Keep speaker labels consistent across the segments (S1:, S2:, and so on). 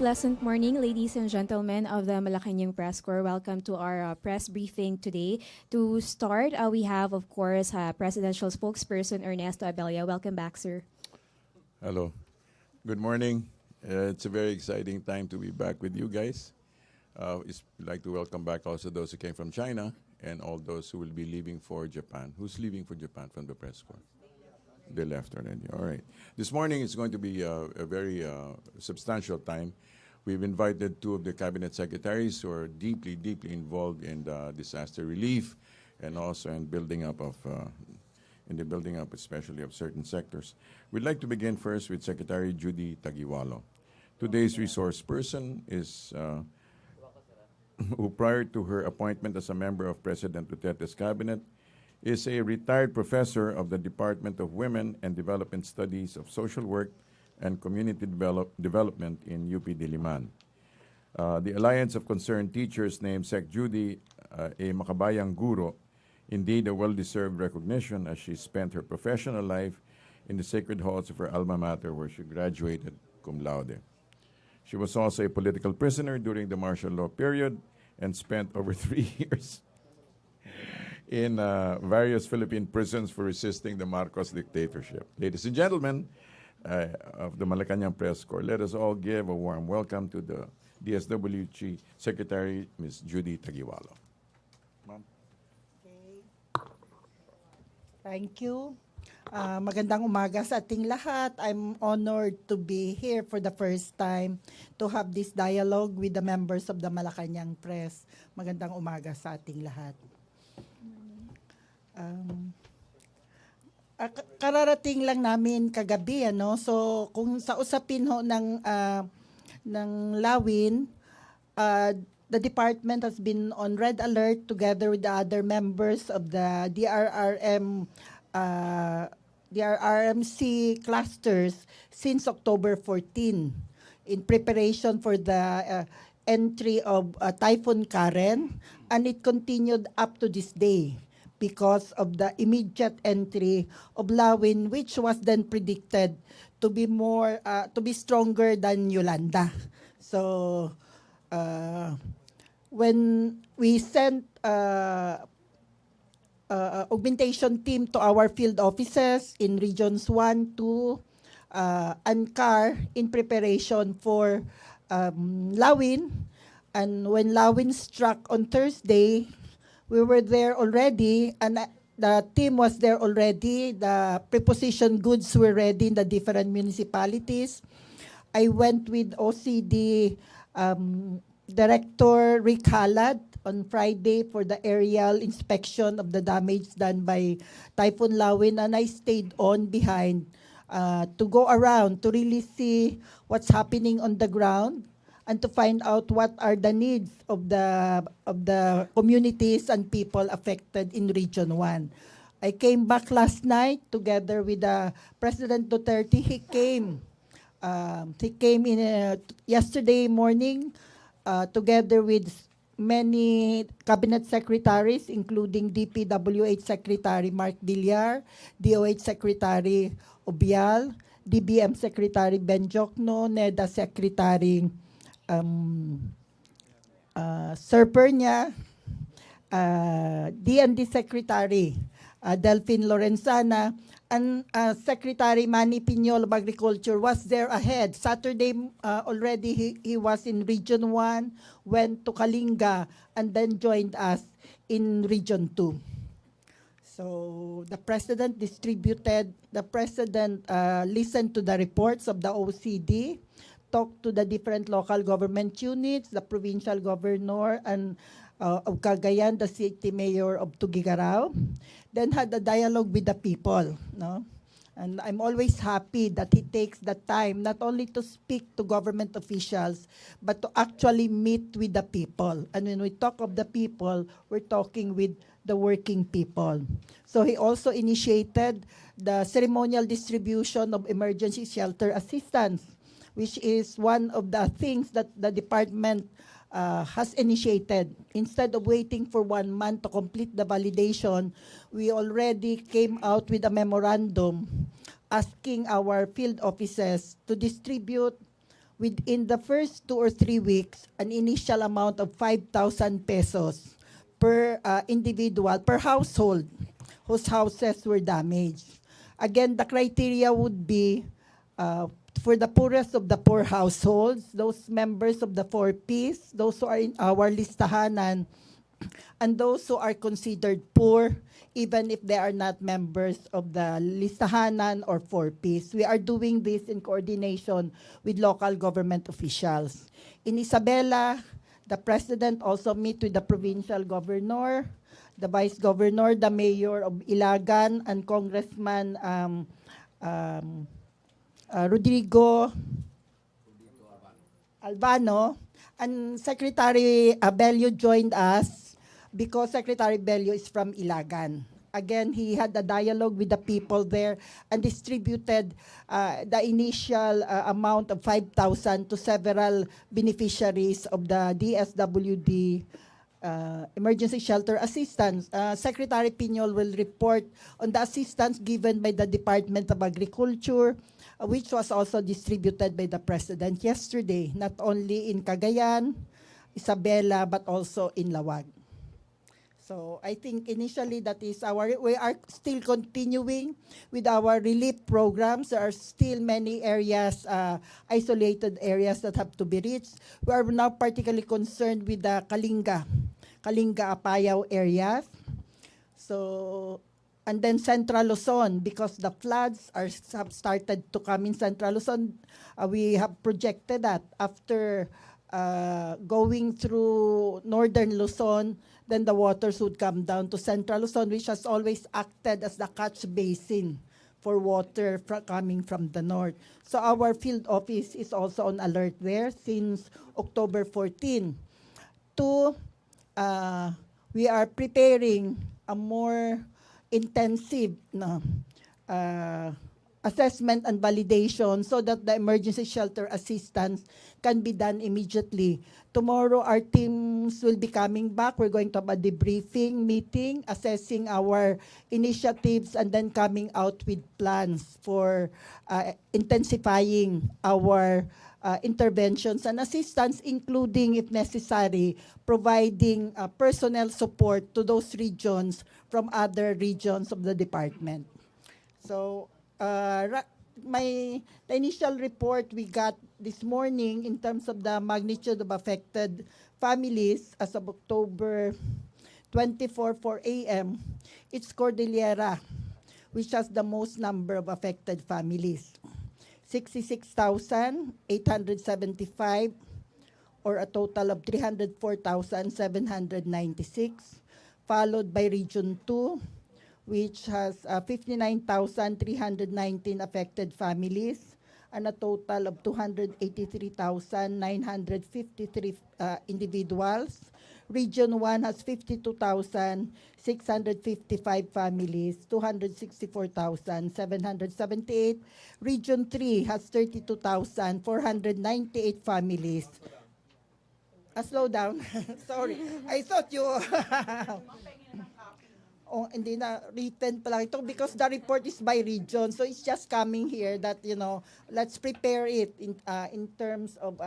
S1: pleasant morning, ladies and gentlemen of the Malacanang Press Corps. Welcome to our press briefing today. To start, we have, of course, Presidential Spokesperson Ernesto Abella. Welcome back, sir.
S2: Hello. Good morning. It's a very exciting time to be back with you guys. I'd like to welcome back also those who came from China and all those who will be leaving for Japan. Who's leaving for Japan from the press corps? They left already. All right. This morning is going to be a very substantial time. We've invited two of the cabinet secretaries who are deeply, deeply involved in the disaster relief and also in building up of, in the building up especially of certain sectors. We'd like to begin first with Secretary Judy Taguiwalo. Today's resource person is who prior to her appointment as a member of President Duterte's cabinet is a retired professor of the Department of Women and Development Studies of Social Work and Community Development in UP Diliman. The Alliance of Concerned Teachers named Sec Judy a makabayang guro, indeed a well-deserved recognition as she spent her professional life in the sacred halls of her alma mater where she graduated cum laude. She was also a political prisoner during the martial law period and spent over 3 years in various Philippine prisons for resisting the Marcos dictatorship. Ladies and gentlemen of the Malacanang Press Corps, let us all give a warm welcome to the DSWG Secretary, Ms. Judy Taguiwalo. Ma'am.
S3: Okay. Thank you. Magandang umaga sa ating lahat. I'm honored to be here for the first time to have this dialogue with the members of the Malacanang Press. Magandang umaga sa ating lahat. Kararating lang namin kagabi, ano? So kung sa usapin ho ng Lawin, the department has been on red alert together with the other members of the DRRMC clusters since October 14 in preparation for the entry of Typhoon Karen, and it continued up to this day because of the immediate entry of Lawin, which was then predicted to be stronger than Yolanda. So when we sent augmentation team to our field offices in regions 1, 2, and CAR in preparation for Lawin, and when Lawin struck on Thursday, we were there already, and the team was there already. The preposition goods were ready in the different municipalities. I went with OCD Director Rick Halad on Friday for the aerial inspection of the damage done by Typhoon Lawin, and I stayed on behind to go around to really see what's happening on the ground and to find out what are the needs of the communities and people affected in Region 1. I came back last night together with President Duterte. He came in yesterday morning together with many cabinet secretaries, including DPWH Secretary Mark Villar, DOH Secretary Obial, DBM Secretary Ben Jokno, NEDA Secretary Sir Pernia, D&D Secretary Delphine Lorenzana, and Secretary Manny Piñol of Agriculture was there ahead. Saturday already he was in Region 1, went to Kalinga, and then joined us in Region 2. So the President listened to the reports of the OCD, talked to the different local government units, the provincial governor and of Cagayan, the city mayor of Tugigaraw, then had a dialogue with the people, no? And I'm always happy that he takes the time not only to speak to government officials, but to actually meet with the people. And when we talk of the people, we're talking with the working people. So he also initiated the ceremonial distribution of emergency shelter assistance, which is one of the things that the department has initiated. Instead of waiting for 1 month to complete the validation, we already came out with a memorandum asking our field offices to distribute within the first 2 or 3 weeks, an initial amount of 5,000 pesos per individual, per household whose houses were damaged. Again, the criteria would be for the poorest of the poor households, those members of the 4Ps, those who are in our listahanan, and those who are considered poor, even if they are not members of the listahanan or 4Ps. We are doing this in coordination with local government officials. In Isabela, the president also meet with the provincial governor, the vice governor, the mayor of Ilagan, and Congressman Rodrigo Albano, and Secretary Abella joined us because Secretary Abella is from Ilagan. Again, he had a dialogue with the people there and distributed the initial amount of 5,000 to several beneficiaries of the DSWD emergency shelter assistance. Secretary Piñol will report on the assistance given by the Department of Agriculture, which was also distributed by the President yesterday, not only in Cagayan, Isabela, but also in Lawag. So I think initially that is we are still continuing with our relief programs. There are still many areas, isolated areas that have to be reached. We are now particularly concerned with the Kalinga Apayao areas. So, and then Central Luzon, because the floods have started to come in Central Luzon. We have projected that after going through Northern Luzon, then the waters would come down to Central Luzon, which has always acted as the catch basin for water coming from the north. So our field office is also on alert there since October 14. Two, we are preparing a more intensive assessment and validation so that the emergency shelter assistance can be done immediately. Tomorrow, our teams will be coming back. We're going to have a debriefing meeting, assessing our initiatives, and then coming out with plans for intensifying our interventions and assistance, including, if necessary, providing personnel support to those regions from other regions of the department. So, the initial report we got this morning in terms of the magnitude of affected families as of October 24, 4 a.m., it's Cordillera, which has the most number of affected families. 66,875, or a total of 304,796, followed by Region 2, which has 59,319 affected families, and a total of 283,953 individuals. Region 1 has 52,655 families, 264,778. Region 3 has 32,498 families. Slow down. Sorry. I thought you... Oh, hindi na, written pa lang ito because the report is by region. So it's just coming here that, let's prepare it in terms of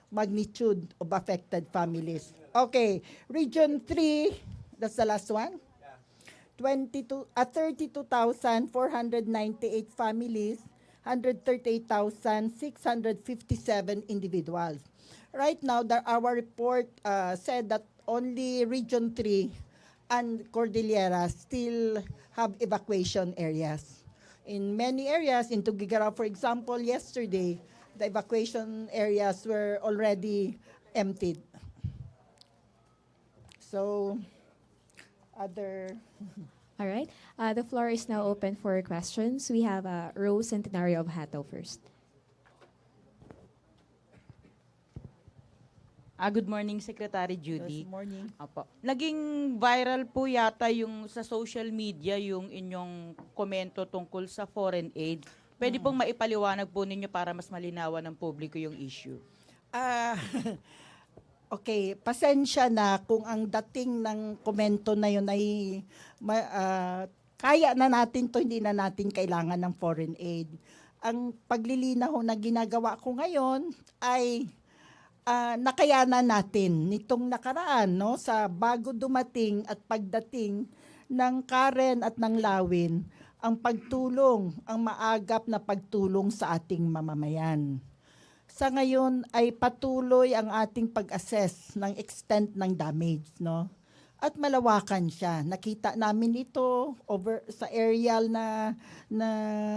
S3: magnitude of affected families. Okay, Region 3, that's the last one. 32,498 families, 138,657 individuals. Right now, our report said that only Region 3 and Cordillera still have evacuation areas. In many areas, in Tugigaraw, for example, yesterday, the evacuation areas were already emptied. So, other...
S1: All right. The floor is now open for questions. We have Rose Centenario of Hato first.
S4: Good morning, Secretary Judy.
S3: Good morning.
S4: Apo. Naging viral po yata yung sa social media yung inyong komento tungkol sa foreign aid. Pwede pong maipaliwanag po ninyo para mas malinawan ng publiko yung issue.
S3: Okay, pasensya na kung ang dating ng komento na yun ay kaya na natin to, hindi na natin kailangan ng foreign aid. ang paglilinaw na ginagawa ko ngayon ay nakayanan natin nitong nakaraan, no, sa bago dumating at pagdating ng Karen at ng Lawin, ang pagtulong, ang maagap na pagtulong sa ating mamamayan. Sa ngayon ay patuloy ang ating pag-assess ng extent ng damage, no? At malawakan siya. Nakita namin ito over sa aerial na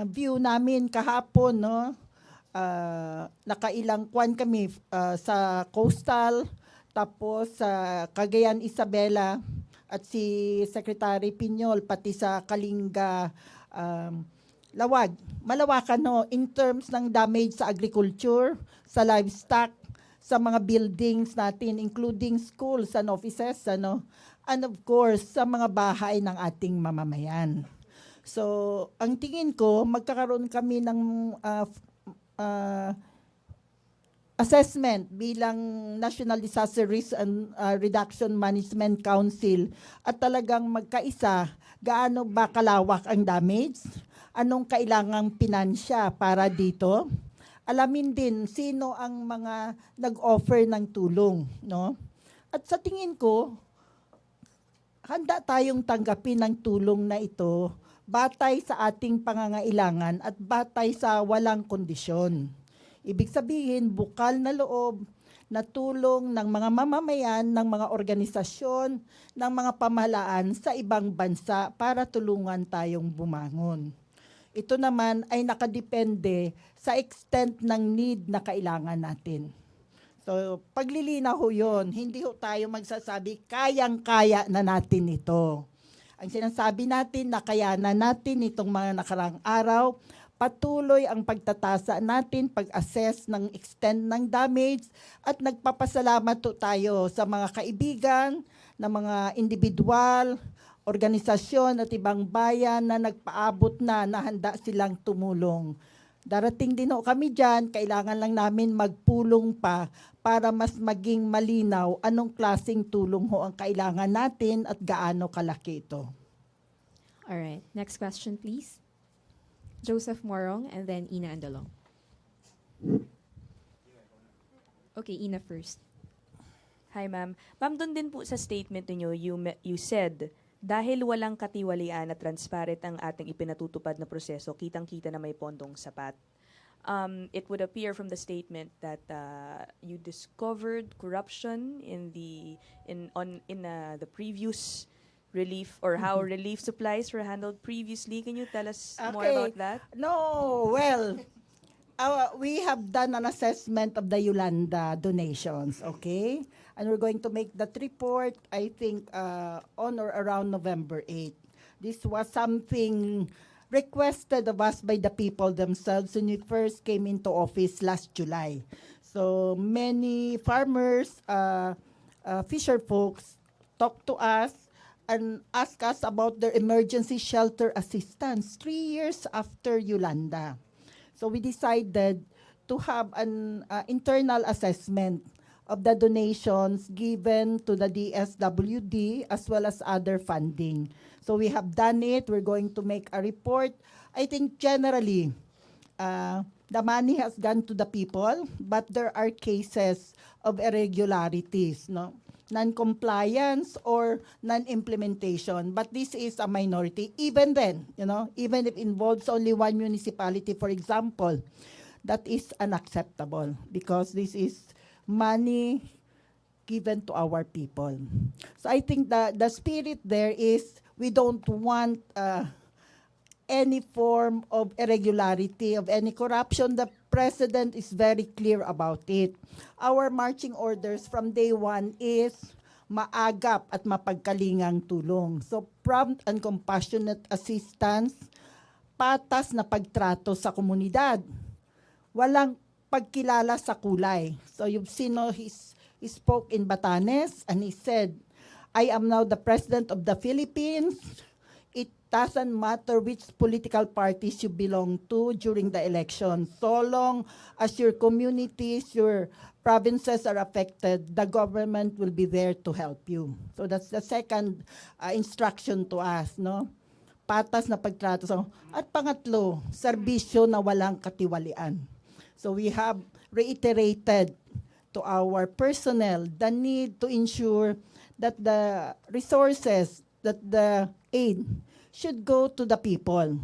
S3: view namin kahapon, no? Nakailang kwan kami sa coastal, tapos sa Cagayan Isabela, at si Secretary Piñol pati sa Kalinga Lawag. Malawakan, no, in terms ng damage sa agriculture, sa livestock, sa mga buildings natin, including schools and offices, ano, and of course, sa mga bahay ng ating mamamayan. So, ang tingin ko, magkakaroon kami ng assessment bilang National Disaster Risk and Reduction Management Council at talagang magkaisa gaano ba kalawak ang damage, anong kailangang pinansya para dito. Alamin din sino ang mga nag-offer ng tulong, no? At sa tingin ko, handa tayong tanggapin ng tulong na ito batay sa ating pangangailangan at batay sa walang kondisyon. Ibig sabihin, bukal na loob na tulong ng mga mamamayan, ng mga organisasyon, ng mga pamahalaan sa ibang bansa para tulungan tayong bumangon. Ito naman ay nakadepende sa extent ng need na kailangan natin. So, paglilinaw ho yun, hindi ho tayo magsasabi, kayang-kaya na natin ito. Ang sinasabi natin, nakayanan natin itong mga nakarang araw, patuloy ang pagtatasa natin, pag-assess ng extent ng damage, at nagpapasalamat tayo sa mga kaibigan, na mga individual, organisasyon at ibang bayan na nagpaabot na handa silang tumulong. Darating din ho kami dyan, kailangan lang namin magpulong pa para mas maging malinaw anong klaseng tulong ho ang kailangan natin at gaano kalaki ito.
S1: All right. Next question, please. Joseph Morong and then Ina Andalong. Okay, Ina first.
S5: Hi, ma'am. Ma'am, doon din po sa statement niyo, you said, dahil walang katiwalian at transparent ang ating ipinatutupad na proseso, kitang-kita na may pondong sapat. It would appear from the statement that you discovered corruption in the previous relief or how relief supplies were handled previously. Can you tell us more about that?
S3: No, well, we have done an assessment of the Yolanda donations, okay? And we're going to make that report, I think, on or around November 8. This was something requested of us by the people themselves when we first came into office last July. So many farmers, fisher folks talked to us and asked us about their emergency shelter assistance 3 years after Yolanda. So we decided to have an internal assessment of the donations given to the DSWD as well as other funding. So we have done it. We're going to make a report. I think generally, the money has gone to the people, but there are cases of irregularities, no? Non-compliance or non-implementation. But this is a minority. Even then, even if it involves only one municipality, for example, that is unacceptable because this is money given to our people. So I think the spirit there is we don't want any form of irregularity, of any corruption. The President is very clear about it. Our marching orders from day one is maagap at mapagkalingang tulong. So prompt and compassionate assistance, patas na pagtrato sa komunidad. Walang pagkilala sa kulay. So you've seen he spoke in Batanes and he said, I am now the President of the Philippines. It doesn't matter which political parties you belong to during the election. So long as your communities, your provinces are affected, the government will be there to help you. So that's the second instruction to us, no? patas na pagtrato. At pangatlo, serbisyo na walang katiwalian. So we have reiterated to our personnel the need to ensure that the resources, that the aid should go to the people.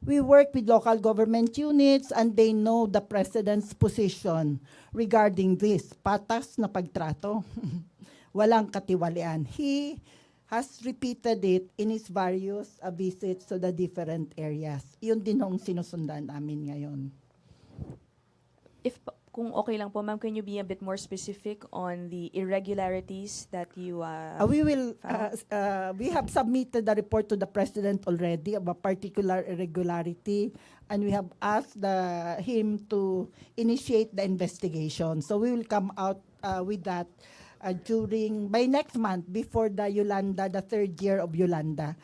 S3: We work with local government units and they know the President's position regarding this. Patas na pagtrato. Walang katiwalian. He has repeated it in his various visits to the different areas. Yun din ang sinusundan namin ngayon.
S5: Kung okay lang po, ma'am, can you be a bit more specific on the irregularities that you
S3: we have submitted the report to the President already of a particular irregularity, and we have asked him to initiate the investigation. So we will come out with that by next month, before the Yolanda, the third year of Yolanda.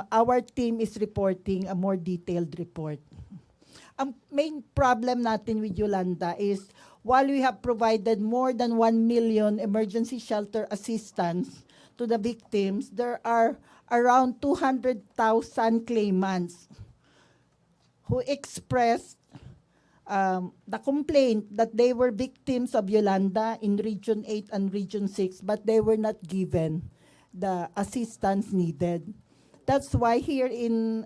S3: Our team is reporting a more detailed report. Ang main problem natin with Yolanda is, while we have provided more than 1 million emergency shelter assistance to the victims, there are around 200,000 claimants who expressed the complaint that they were victims of Yolanda in Region 8 and Region 6, but they were not given the assistance needed. That's why here in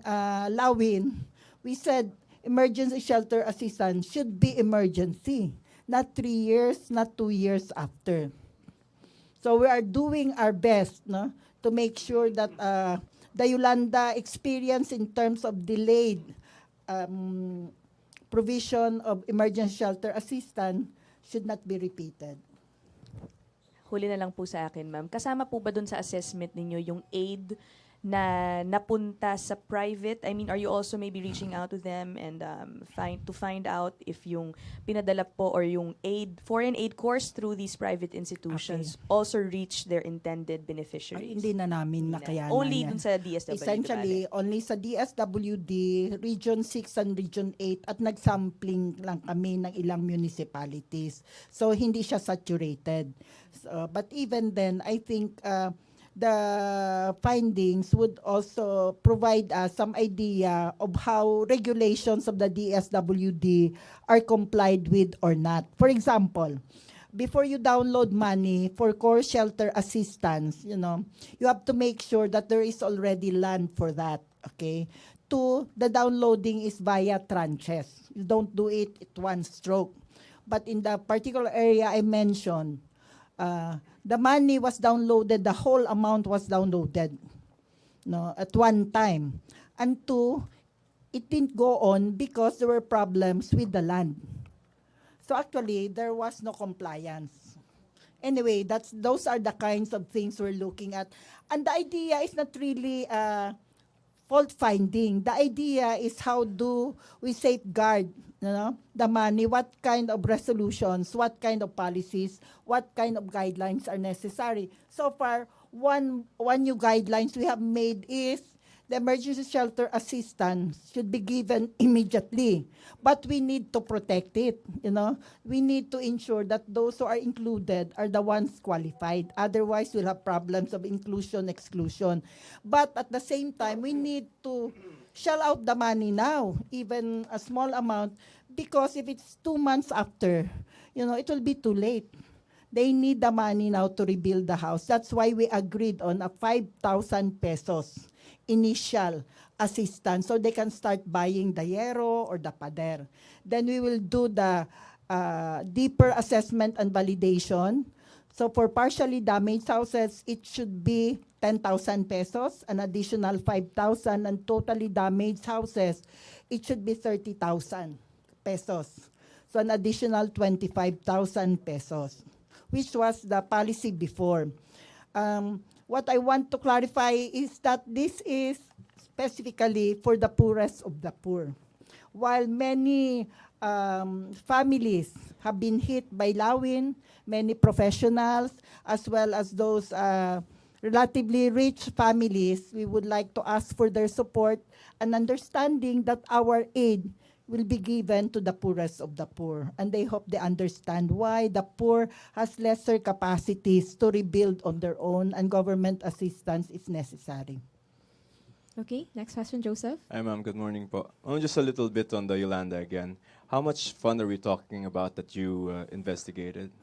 S3: Lawin, we said emergency shelter assistance should be emergency, not 3 years, not 2 years after. So we are doing our best, no, to make sure that the Yolanda experience in terms of delayed provision of emergency shelter assistance should not be repeated.
S5: Huli na lang po sa akin, ma'am. Kasama po ba dun sa assessment ninyo yung aid na napunta sa private? I mean, are you also maybe reaching out to them and find out if yung pinadala po or yung foreign aid course through these private institutions also reach their intended beneficiaries?
S3: Hindi na namin nakayanan
S5: Only
S3: yan.
S5: dun sa DSWD?
S3: Essentially, only sa DSWD, Region 6 and Region 8, at nag-sampling lang kami ng ilang municipalities. So, hindi siya saturated. But even then, I think the findings would also provide us some idea of how regulations of the DSWD are complied with or not. For example, before you download money for core shelter assistance, you have to make sure that there is already land for that, okay? 2, the downloading is via tranches. You don't do it at one stroke. But in the particular area I mentioned, the money was downloaded, the whole amount was downloaded, at one time. And 2, it didn't go on because there were problems with the land. So actually, there was no compliance. Anyway, those are the kinds of things we're looking at. And the idea is not really fault finding. The idea is how do we safeguard the money, what kind of resolutions, what kind of policies, what kind of guidelines are necessary. So far, one new guidelines we have made is the emergency shelter assistance should be given immediately. But we need to protect it, We need to ensure that those who are included are the ones qualified. Otherwise, we'll have problems of inclusion, exclusion. But at the same time, we need to shell out the money now, even a small amount, because if it's 2 months after, it will be too late. They need the money now to rebuild the house. That's why we agreed on a 5,000 pesos initial assistance so they can start buying the yero or the pader. Then we will do the deeper assessment and validation. So for partially damaged houses, it should be 10,000 pesos, an additional 5,000, and totally damaged houses, it should be 30,000 pesos. So an additional 25,000 pesos, which was the policy before. What I want to clarify is that this is specifically for the poorest of the poor. While many families have been hit by Lawin, many professionals, as well as those relatively rich families, we would like to ask for their support and understanding that our aid will be given to the poorest of the poor. And they hope they understand why the poor has lesser capacities to rebuild on their own and government assistance is necessary.
S1: Okay, next question, Joseph.
S6: Hi, ma'am. Good morning po. Just a little bit on the Yolanda again. How much fund are we talking about that you investigated?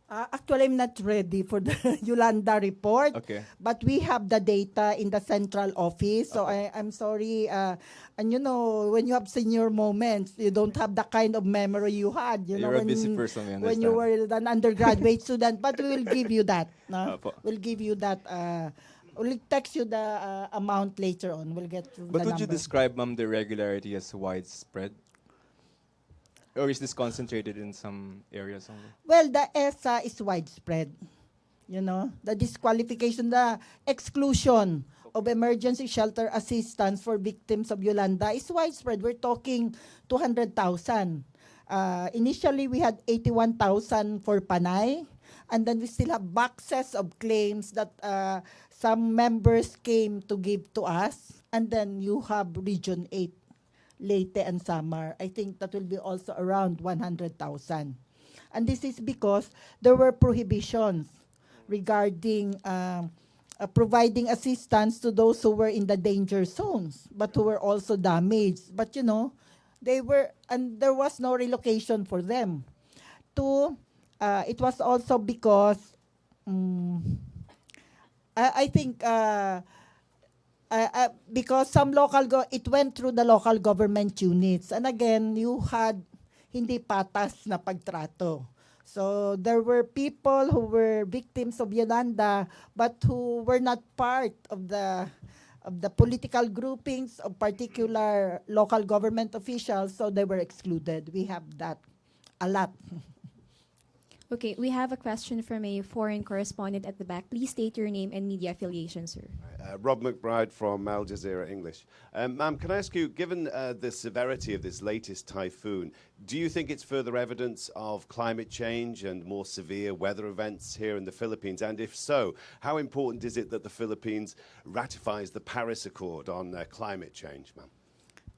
S3: Actually, I'm not ready for the Yolanda report,
S6: Okay.
S3: but we have the data in the central office. So I'm sorry. And you know, when you have senior moments, you don't have the kind of memory you had. You know,
S6: You're a busy person, we
S3: when you
S6: understand.
S3: were an undergraduate student. But we will give you that. No?
S6: Apo.
S3: We'll give you that. We'll text you the amount later on. We'll get the
S6: But would you
S3: number.
S6: describe, ma'am, the irregularity as widespread? Or is this concentrated in some areas only?
S3: Well, the ESA is widespread. You know, the disqualification, the exclusion of emergency shelter assistance for victims of Yolanda is widespread. We're talking 200,000. Initially, we had 81,000 for Panay, and then we still have boxes of claims that some members came to give to us, and then you have Region 8. Leyte and Samar. I think that will be also around 100,000. And this is because there were prohibitions regarding providing assistance to those who were in the danger zones, but who were also damaged. But you know, they were, and there was no relocation for them. Two, it was also because I think because some it went through the local government units. And again, you had hindi patas na pagtrato. So there were people who were victims of Yolanda, but who were not part of the political groupings of particular local government officials, so they were excluded. We have that a lot.
S1: Okay, we have a question from a foreign correspondent at the back. Please state your name and media affiliation, sir.
S7: Rob McBride from Al Jazeera English. Ma'am, can I ask you, given the severity of this latest typhoon, do you think it's further evidence of climate change and more severe weather events here in the Philippines? And if so, how important is it that the Philippines ratifies the Paris Accord on climate change, ma'am?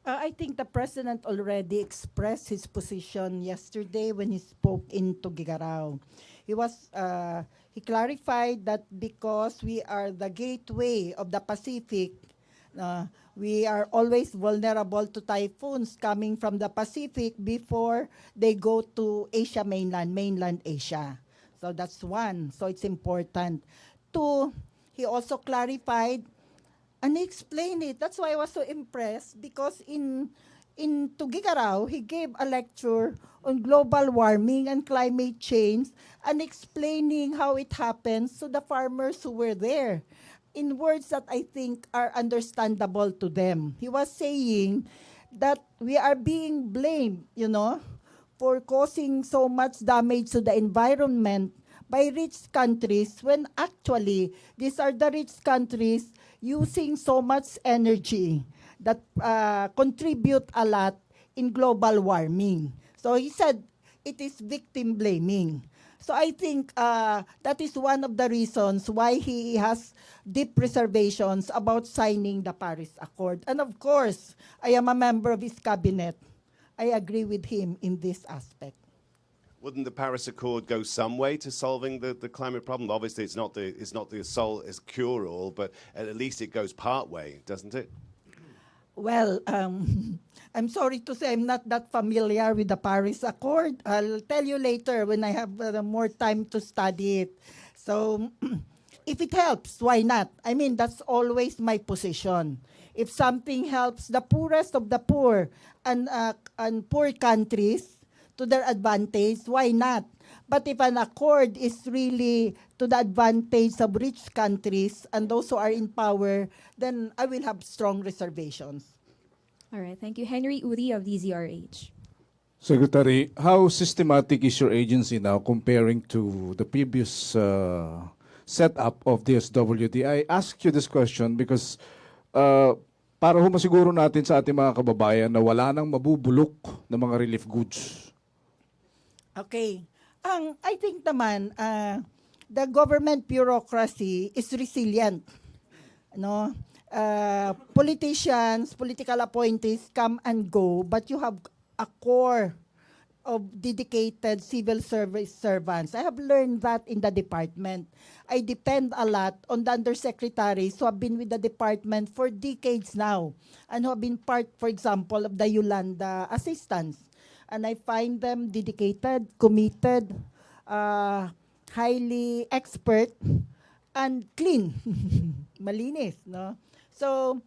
S3: I think the president already expressed his position yesterday when he spoke in Tugigaraw. He clarified that because we are the gateway of the Pacific, we are always vulnerable to typhoons coming from the Pacific before they go to mainland Asia. So that's one. So it's important. Two, he also clarified and he explained it. That's why I was so impressed, because in Tugigaraw, he gave a lecture on global warming and climate change and explaining how it happens to the farmers who were there in words that I think are understandable to them. He was saying that we are being blamed, you know, for causing so much damage to the environment by rich countries, when actually these are the rich countries using so much energy that contribute a lot in global warming. So he said it is victim blaming. So I think that is one of the reasons why he has deep reservations about signing the Paris Accord. And of course, I am a member of his cabinet. I agree with him in this aspect.
S7: Wouldn't the Paris Accord go some way to solving the climate problem? Obviously, it's not the sole as cure-all, but at least it goes part way, doesn't it?
S3: Well, I'm sorry to say I'm not that familiar with the Paris Accord. I'll tell you later when I have more time to study it. So if it helps, why not? I mean, that's always my position. If something helps the poorest of the poor and poor countries to their advantage, why not? But if an accord is really to the advantage of rich countries and those who are in power, then I will have strong reservations.
S1: All right, thank you. Henry Uri of DZRH.
S8: Secretary, how systematic is your agency now comparing to the previous setup of DSWD? I ask you this question because para ho masiguro natin sa ating mga kababayan na wala nang mabubulok na mga relief goods.
S3: Okay. I think naman, the government bureaucracy is resilient. No? Politicians, political appointees come and go, but you have a core of dedicated civil service servants. I have learned that in the department. I depend a lot on the undersecretaries who have been with the department for decades now and who have been part, for example, of the Yolanda assistance. And I find them dedicated, committed, highly expert, and clean. Malinis, no? So,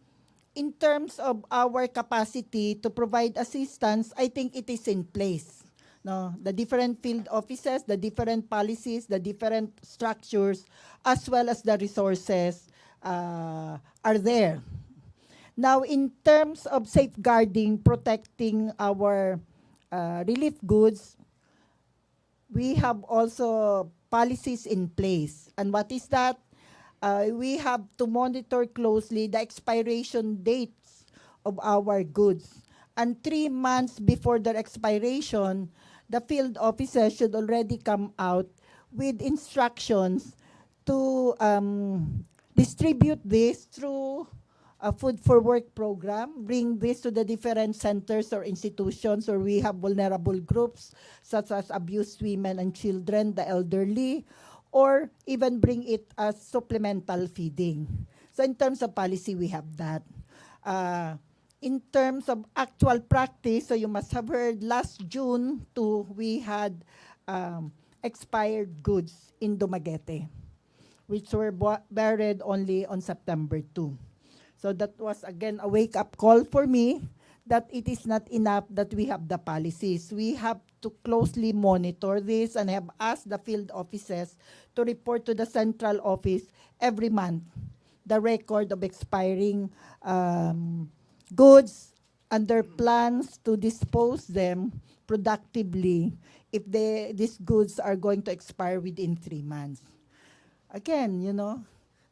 S3: in terms of our capacity to provide assistance, I think it is in place. No, the different field offices, the different policies, the different structures, as well as the resources are there. Now, in terms of safeguarding, protecting our relief goods, we have also policies in place. And what is that? We have to monitor closely the expiration dates of our goods. And 3 months before their expiration, the field officers should already come out with instructions to distribute this through a food for work program, bring this to the different centers or institutions where we have vulnerable groups such as abused women and children, the elderly, or even bring it as supplemental feeding. So in terms of policy, we have that. In terms of actual practice, so you must have heard last June we had expired goods in Dumaguete, which were buried only on September 2. So that was, again, a wake-up call for me that it is not enough that we have the policies. We have to closely monitor this, and I have asked the field offices to report to the central office every month the record of expiring goods and their plans to dispose them productively if these goods are going to expire within 3 months. Again,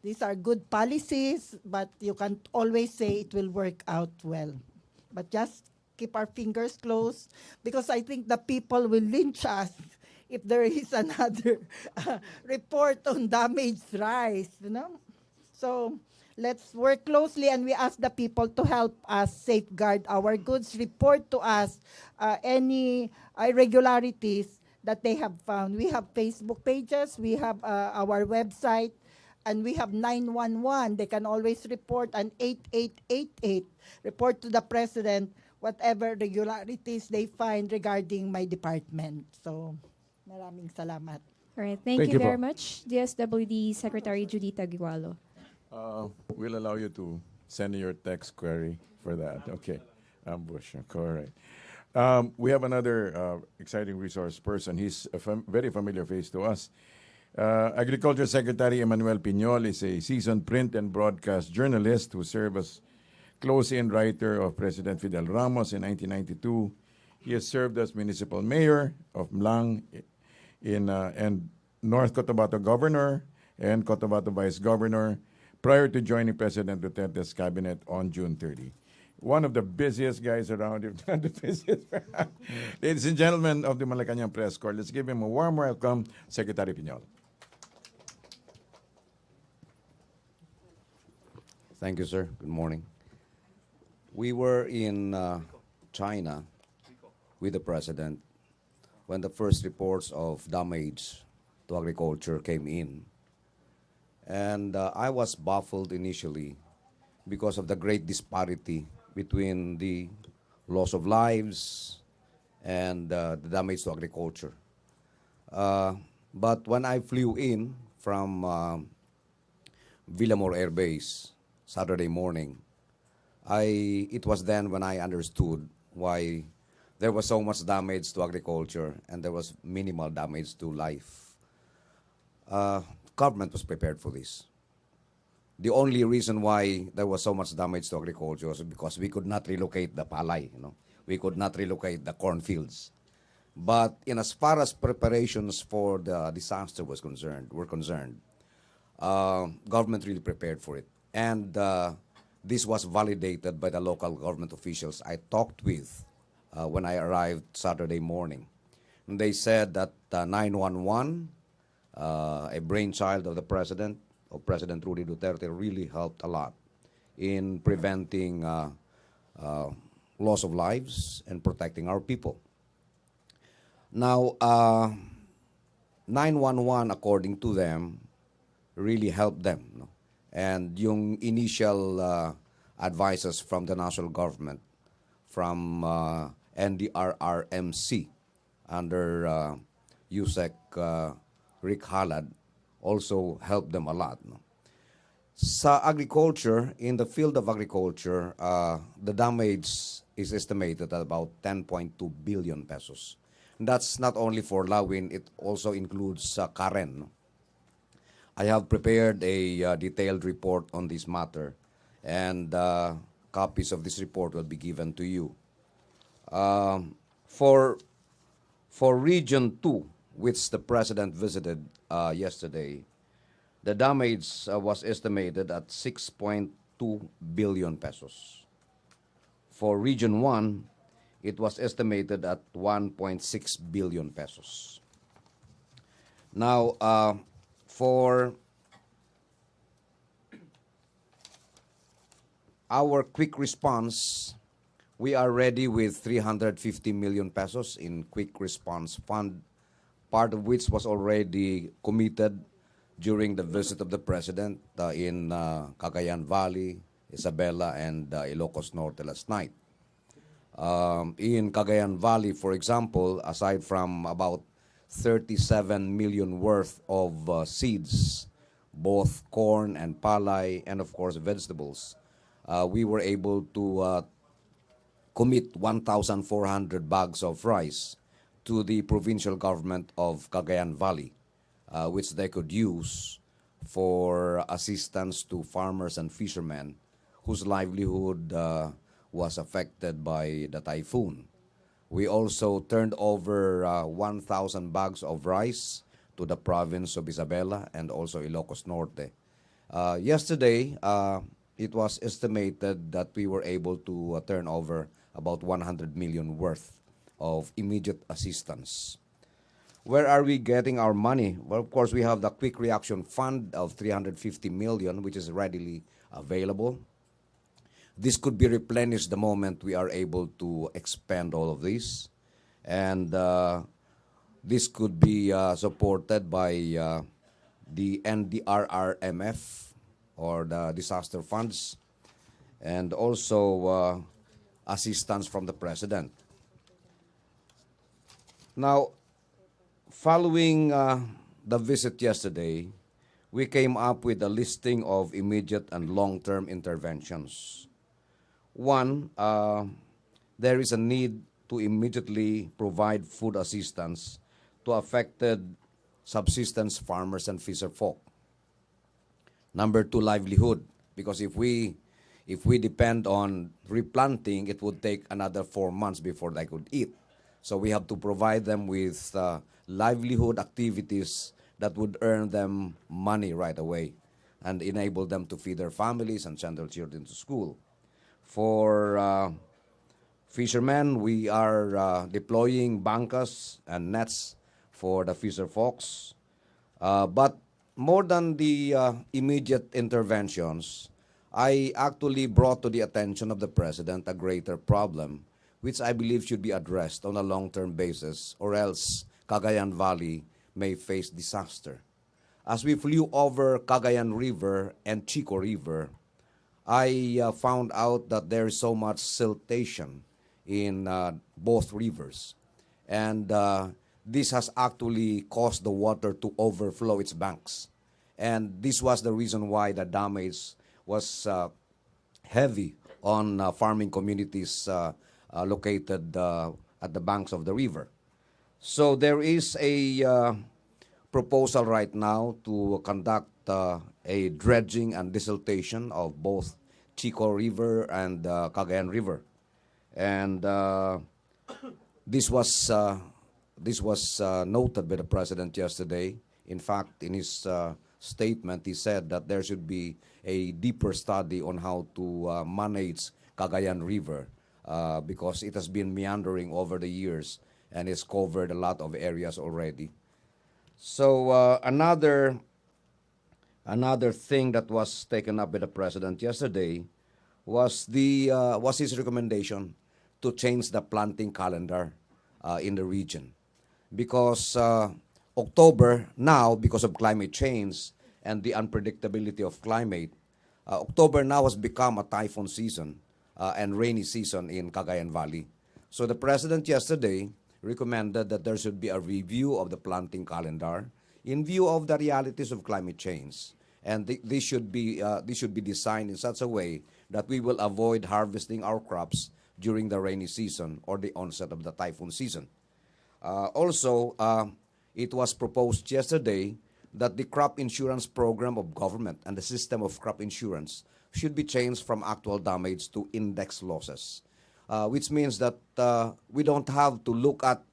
S3: these are good policies, but you can't always say it will work out well. But just keep our fingers closed, because I think the people will lynch us if there is another report on damaged rice, So let's work closely, and we ask the people to help us safeguard our goods, report to us any irregularities that they have found. We have Facebook pages, we have our website, and we have 911. They can always report, and 8888. Report to the President whatever irregularities they find regarding my department. So, maraming salamat.
S1: All right, thank
S8: Thank
S1: you
S8: you po.
S1: very much, DSWD Secretary Judita Gualo.
S2: We'll allow you to send your text query for that. Okay. Ambush. All right. We have another exciting resource person. He's a very familiar face to us. Agriculture Secretary Emmanuel Piñol is a seasoned print and broadcast journalist who served as close-in writer of President Fidel Ramos in 1992. He has served as municipal mayor of Mlang and North Cotabato governor and Cotabato vice governor prior to joining President Duterte's cabinet on June 30. One of the busiest guys around, if not the busiest. Ladies and gentlemen of the Malacanang Press Corps, let's give him a warm welcome, Secretary Piñol.
S9: Thank you, sir. Good morning. We were in China with the President when the first reports of damage to agriculture came in. And I was baffled initially because of the great disparity between the loss of lives and the damage to agriculture. But when I flew in from Villamor Air Base Saturday morning, it was then when I understood why there was so much damage to agriculture and there was minimal damage to life. Government was prepared for this. The only reason why there was so much damage to agriculture was because we could not relocate the palay, We could not relocate the cornfields. But in as far as preparations for the disaster were concerned, government really prepared for it. And this was validated by the local government officials I talked with when I arrived Saturday morning. And they said that 911, a brainchild of the President, of President Rudy Duterte, really helped a lot in preventing loss of lives and protecting our people. Now, 911, according to them, really helped them. No? And yung initial advices from the national government, from NDRRMC, under USEC Rick Halad, also helped them a lot. No? Sa agriculture, in the field of agriculture, the damage is estimated at about 10.2 billion pesos. That's not only for Lawin, it also includes Karen. No? I have prepared a detailed report on this matter, and copies of this report will be given to you. For Region 2, which the President visited yesterday, the damage was estimated at 6.2 billion pesos. For Region 1, it was estimated at 1.6 billion pesos. Now, for our quick response, we are ready with 350 million pesos in quick response fund, part of which was already committed during the visit of the President in Cagayan Valley, Isabela, and Ilocos Norte last night. In Cagayan Valley, for example, aside from about 37 million worth of seeds, both corn and palay, and of course vegetables, we were able to commit 1,400 bags of rice to the provincial government of Cagayan Valley, which they could use for assistance to farmers and fishermen whose livelihood was affected by the typhoon. We also turned over 1,000 bags of rice to the province of Isabela and also Ilocos Norte. Yesterday, it was estimated that we were able to turn over about 100 million worth of immediate assistance. Where are we getting our money? Well, of course, we have the Quick Reaction Fund of 350 million, which is readily available. This could be replenished the moment we are able to expand all of this. And this could be supported by the NDRRMF, or the disaster funds, and also assistance from the President. Now, following the visit yesterday, we came up with a listing of immediate and long-term interventions. One, there is a need to immediately provide food assistance to affected subsistence farmers and fisher folk. Number two, livelihood, because if we depend on replanting, it would take another 4 months before they could eat. So we have to provide them with livelihood activities that would earn them money right away and enable them to feed their families and send their children to school. For fishermen, we are deploying bancas and nets for the fisher folks. But more than the immediate interventions, I actually brought to the attention of the President a greater problem, which I believe should be addressed on a long-term basis, or else Cagayan Valley may face disaster. As we flew over Cagayan River and Chico River, I found out that there is so much siltation in both rivers. And this has actually caused the water to overflow its banks. And this was the reason why the damage was heavy on farming communities located at the banks of the river. So there is a proposal right now to conduct a dredging and desiltation of both Chico River and Cagayan River. And this was noted by the President yesterday. In fact, in his statement, he said that there should be a deeper study on how to manage Cagayan River because it has been meandering over the years and it's covered a lot of areas already. So another thing that was taken up by the President yesterday was his recommendation to change the planting calendar in the region. because October now, because of climate change and the unpredictability of climate, October now has become a typhoon season and rainy season in Cagayan Valley. So the president yesterday recommended that there should be a review of the planting calendar in view of the realities of climate change. And this should be designed in such a way that we will avoid harvesting our crops during the rainy season or the onset of the typhoon season. Also, it was proposed yesterday that the crop insurance program of government and the system of crop insurance should be changed from actual damage to index losses, which means that we don't have to look at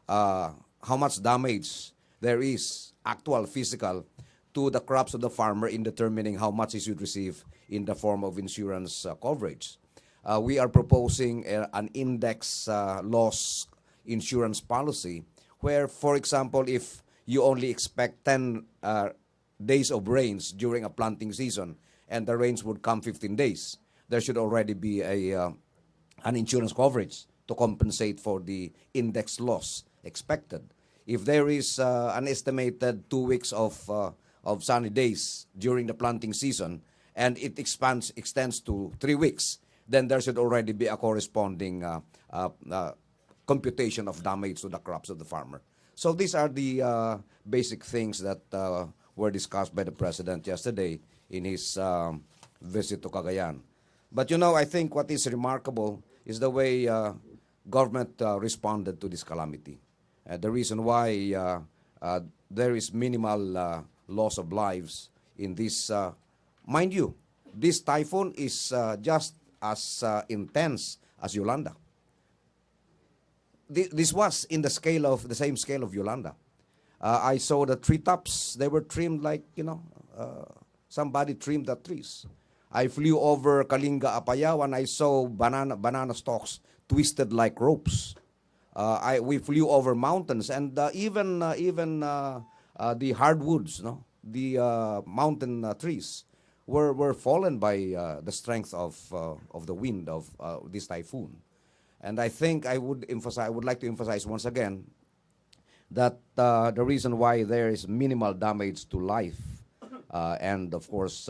S9: how much damage there is, actual physical, to the crops of the farmer in determining how much he should receive in the form of insurance coverage. We are proposing an index loss insurance policy where, for example, if you only expect 10 days of rains during a planting season and the rains would come 15 days, there should already be an insurance coverage to compensate for the index loss expected. If there is an estimated 2 weeks of sunny days during the planting season and it extends to 3 weeks, then there should already be a corresponding computation of damage to the crops of the farmer. So these are the basic things that were discussed by the president yesterday in his visit to Cagayan. But you know, I think what is remarkable is the way government responded to this calamity. The reason why there is minimal loss of lives in this, mind you, this typhoon is just as intense as Yolanda. This was in the same scale of Yolanda. I saw the treetops; they were trimmed like somebody trimmed the trees. I flew over Kalinga, Apayao, and I saw banana stalks twisted like ropes. We flew over mountains, and even the hardwoods, the mountain trees, were fallen by the strength of the wind of this typhoon. And I think I would like to emphasize once again that the reason why there is minimal damage to life and of course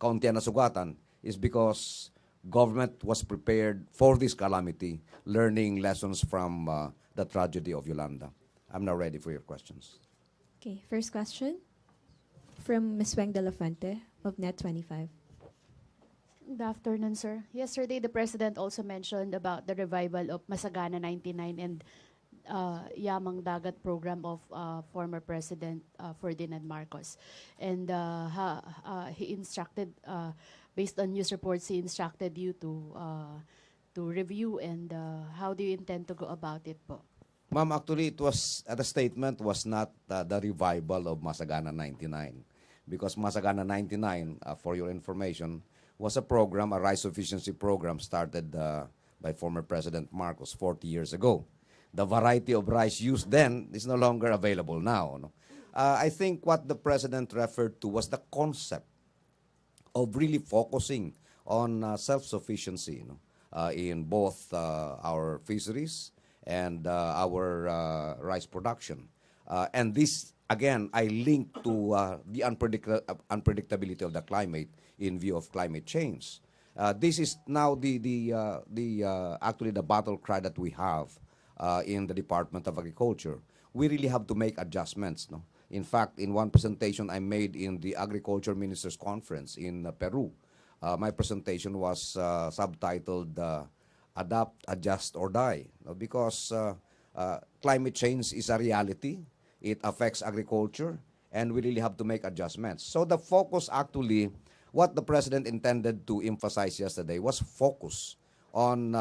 S9: kaunti na sugatan is because government was prepared for this calamity, learning lessons from the tragedy of Yolanda. I'm now ready for your questions.
S1: Okay, first question from Ms. Weng de la Fuente of Net 25.
S10: Good afternoon, sir. Yesterday, the President also mentioned about the revival of Masagana 99 and Yamang Dagat program of former President Ferdinand Marcos. And he instructed, based on news reports, he instructed you to review and how do you intend to go about it po?
S9: Ma'am, actually, the statement was not the revival of Masagana 99. Because Masagana 99, for your information, was a program, a rice sufficiency program started by former President Marcos 40 years ago. The variety of rice used then is no longer available now. No? I think what the President referred to was the concept of really focusing on self-sufficiency in both our fisheries and our rice production. And this, again, I link to the unpredictability of the climate in view of climate change. This is now actually the battle cry that we have in the Department of Agriculture. We really have to make adjustments. No? In fact, in one presentation I made in the Agriculture Ministers Conference in Peru, my presentation was subtitled Adapt, Adjust, or Die. No? Because climate change is a reality. It affects agriculture, and we really have to make adjustments. So the focus actually, what the President intended to emphasize yesterday was focus on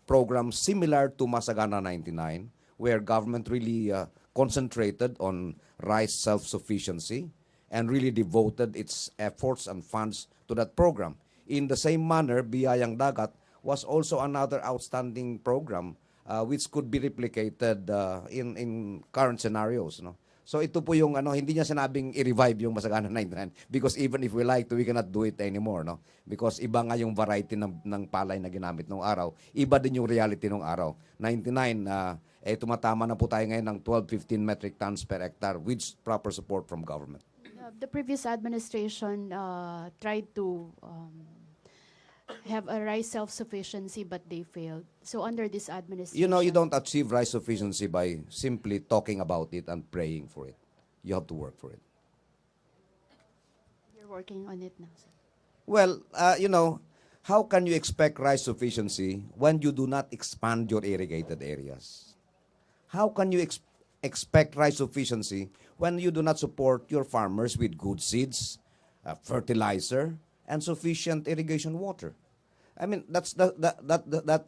S9: programs similar to Masagana 99, where government really concentrated on rice self-sufficiency and really devoted its efforts and funds to that program. In the same manner, Biyayang Dagat was also another outstanding program which could be replicated in current scenarios. No? So ito po yung hindi niya sinabing i-revive yung Masagana 99 because even if we like to, we cannot do it anymore. No? Because iba nga yung variety ng palay na ginamit nung araw. Iba din yung reality nung araw. 99, tumatama na po tayo ngayon ng 12-15 metric tons per hectare with proper support from government.
S10: The previous administration tried to have a rice self-sufficiency, but they failed. So under this administration,
S9: You don't achieve rice sufficiency by simply talking about it and praying for it. You have to work for it.
S10: you're working on it now, sir.
S9: Well, how can you expect rice sufficiency when you do not expand your irrigated areas? How can you expect rice sufficiency when you do not support your farmers with good seeds, fertilizer, and sufficient irrigation water? I mean, that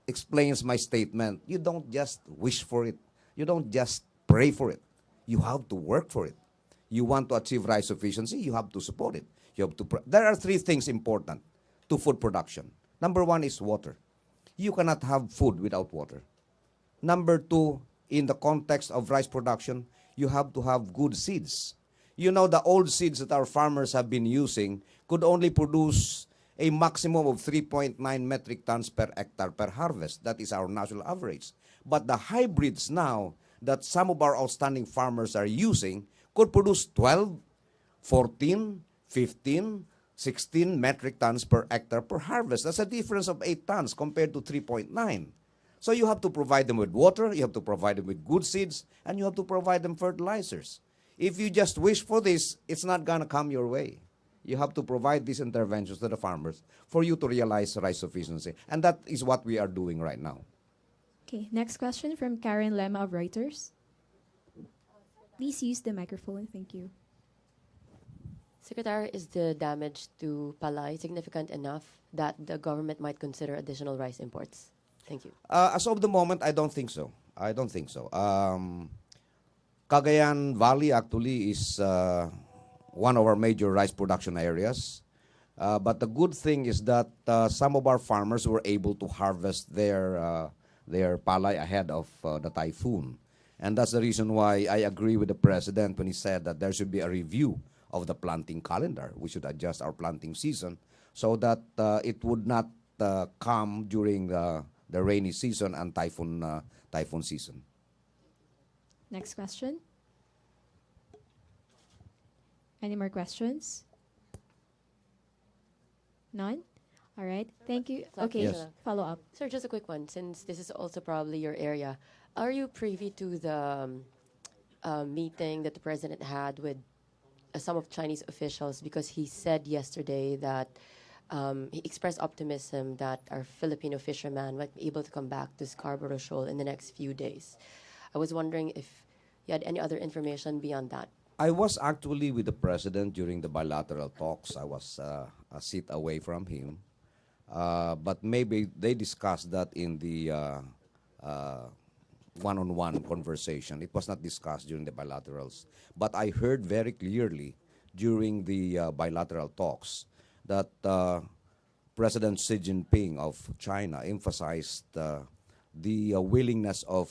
S9: explains my statement. You don't just wish for it. You don't just pray for it. You have to work for it. You want to achieve rice sufficiency, you have to support it. You have to. There are three things important to food production. Number one is water. You cannot have food without water. Number two, in the context of rice production, you have to have good seeds. The old seeds that our farmers have been using could only produce a maximum of 3.9 metric tons per hectare per harvest. That is our national average. But the hybrids now that some of our outstanding farmers are using could produce 12, 14, 15, 16 metric tons per hectare per harvest. That's a difference of 8 tons compared to 3.9. So you have to provide them with water, you have to provide them with good seeds, and you have to provide them fertilizers. If you just wish for this, it's not going to come your way. You have to provide these interventions to the farmers for you to realize rice sufficiency. And that is what we are doing right now.
S1: Okay, next question from Karen Lema of Reuters. Please use the microphone. Thank you.
S11: Secretary, is the damage to palay significant enough that the government might consider additional rice imports? Thank you.
S9: As of the moment, I don't think so. Cagayan Valley actually is one of our major rice production areas. But the good thing is that some of our farmers were able to harvest their palay ahead of the typhoon. And that's the reason why I agree with the President when he said that there should be a review of the planting calendar. We should adjust our planting season so that it would not come during the rainy season and typhoon season.
S1: Next question. Any more questions? None? All right. Thank you. Okay.
S9: Yes.
S1: Follow up.
S11: Sir, just a quick one, since this is also probably your area. Are you privy to the meeting that the President had with some of Chinese officials? Because he said yesterday that he expressed optimism that our Filipino fishermen might be able to come back to Scarborough Shoal in the next few days. I was wondering if you had any other information beyond that.
S9: I was actually with the President during the bilateral talks. I was a seat away from him. But maybe they discussed that in the one-on-one conversation. It was not discussed during the bilaterals. But I heard very clearly during the bilateral talks that President Xi Jinping of China emphasized the willingness of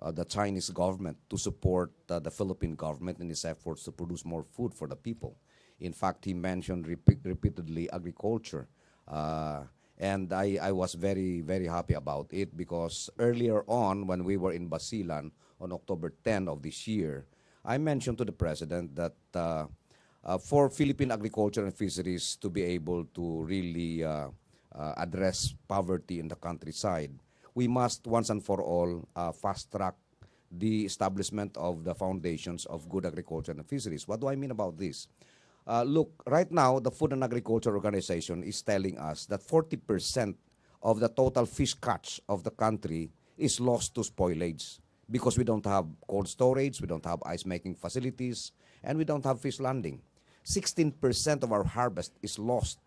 S9: the Chinese government to support the Philippine government in its efforts to produce more food for the people. In fact, he mentioned repeatedly agriculture. And I was very, very happy about it because earlier on, when we were in Basilan on October 10 of this year, I mentioned to the President that for Philippine agriculture and fisheries to be able to really address poverty in the countryside, we must once and for all fast-track the establishment of the foundations of good agriculture and fisheries. What do I mean about this? Look, right now, the Food and Agriculture Organization is telling us that 40% of the total fish catch of the country is lost to spoilage because we don't have cold storage, we don't have ice-making facilities, and we don't have fish landing. 16% of our harvest is lost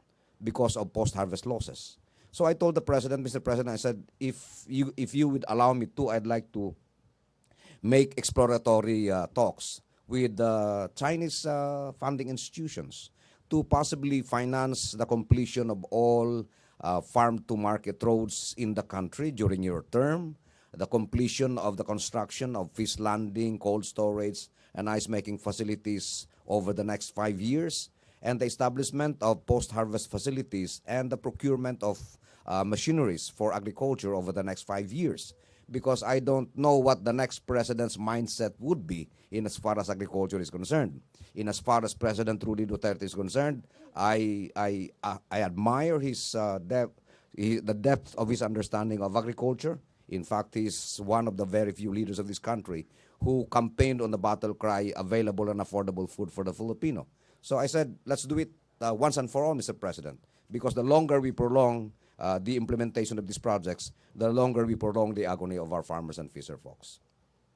S9: because of post-harvest losses. So I told the President, Mr. President, I said, if you would allow me to, I'd like to make exploratory talks with Chinese funding institutions to possibly finance the completion of all farm-to-market roads in the country during your term, the completion of the construction of fish landing, cold storage, and ice-making facilities over the next 5 years, and the establishment of post-harvest facilities and the procurement of machineries for agriculture over the next 5 years. because I don't know what the next president's mindset would be in as far as agriculture is concerned. In as far as President Rudy Duterte is concerned, I admire the depth of his understanding of agriculture. In fact, he's one of the very few leaders of this country who campaigned on the battle cry, available and affordable food for the Filipino. So I said, let's do it once and for all, Mr. President, because the longer we prolong the implementation of these projects, the longer we prolong the agony of our farmers and fisher folks.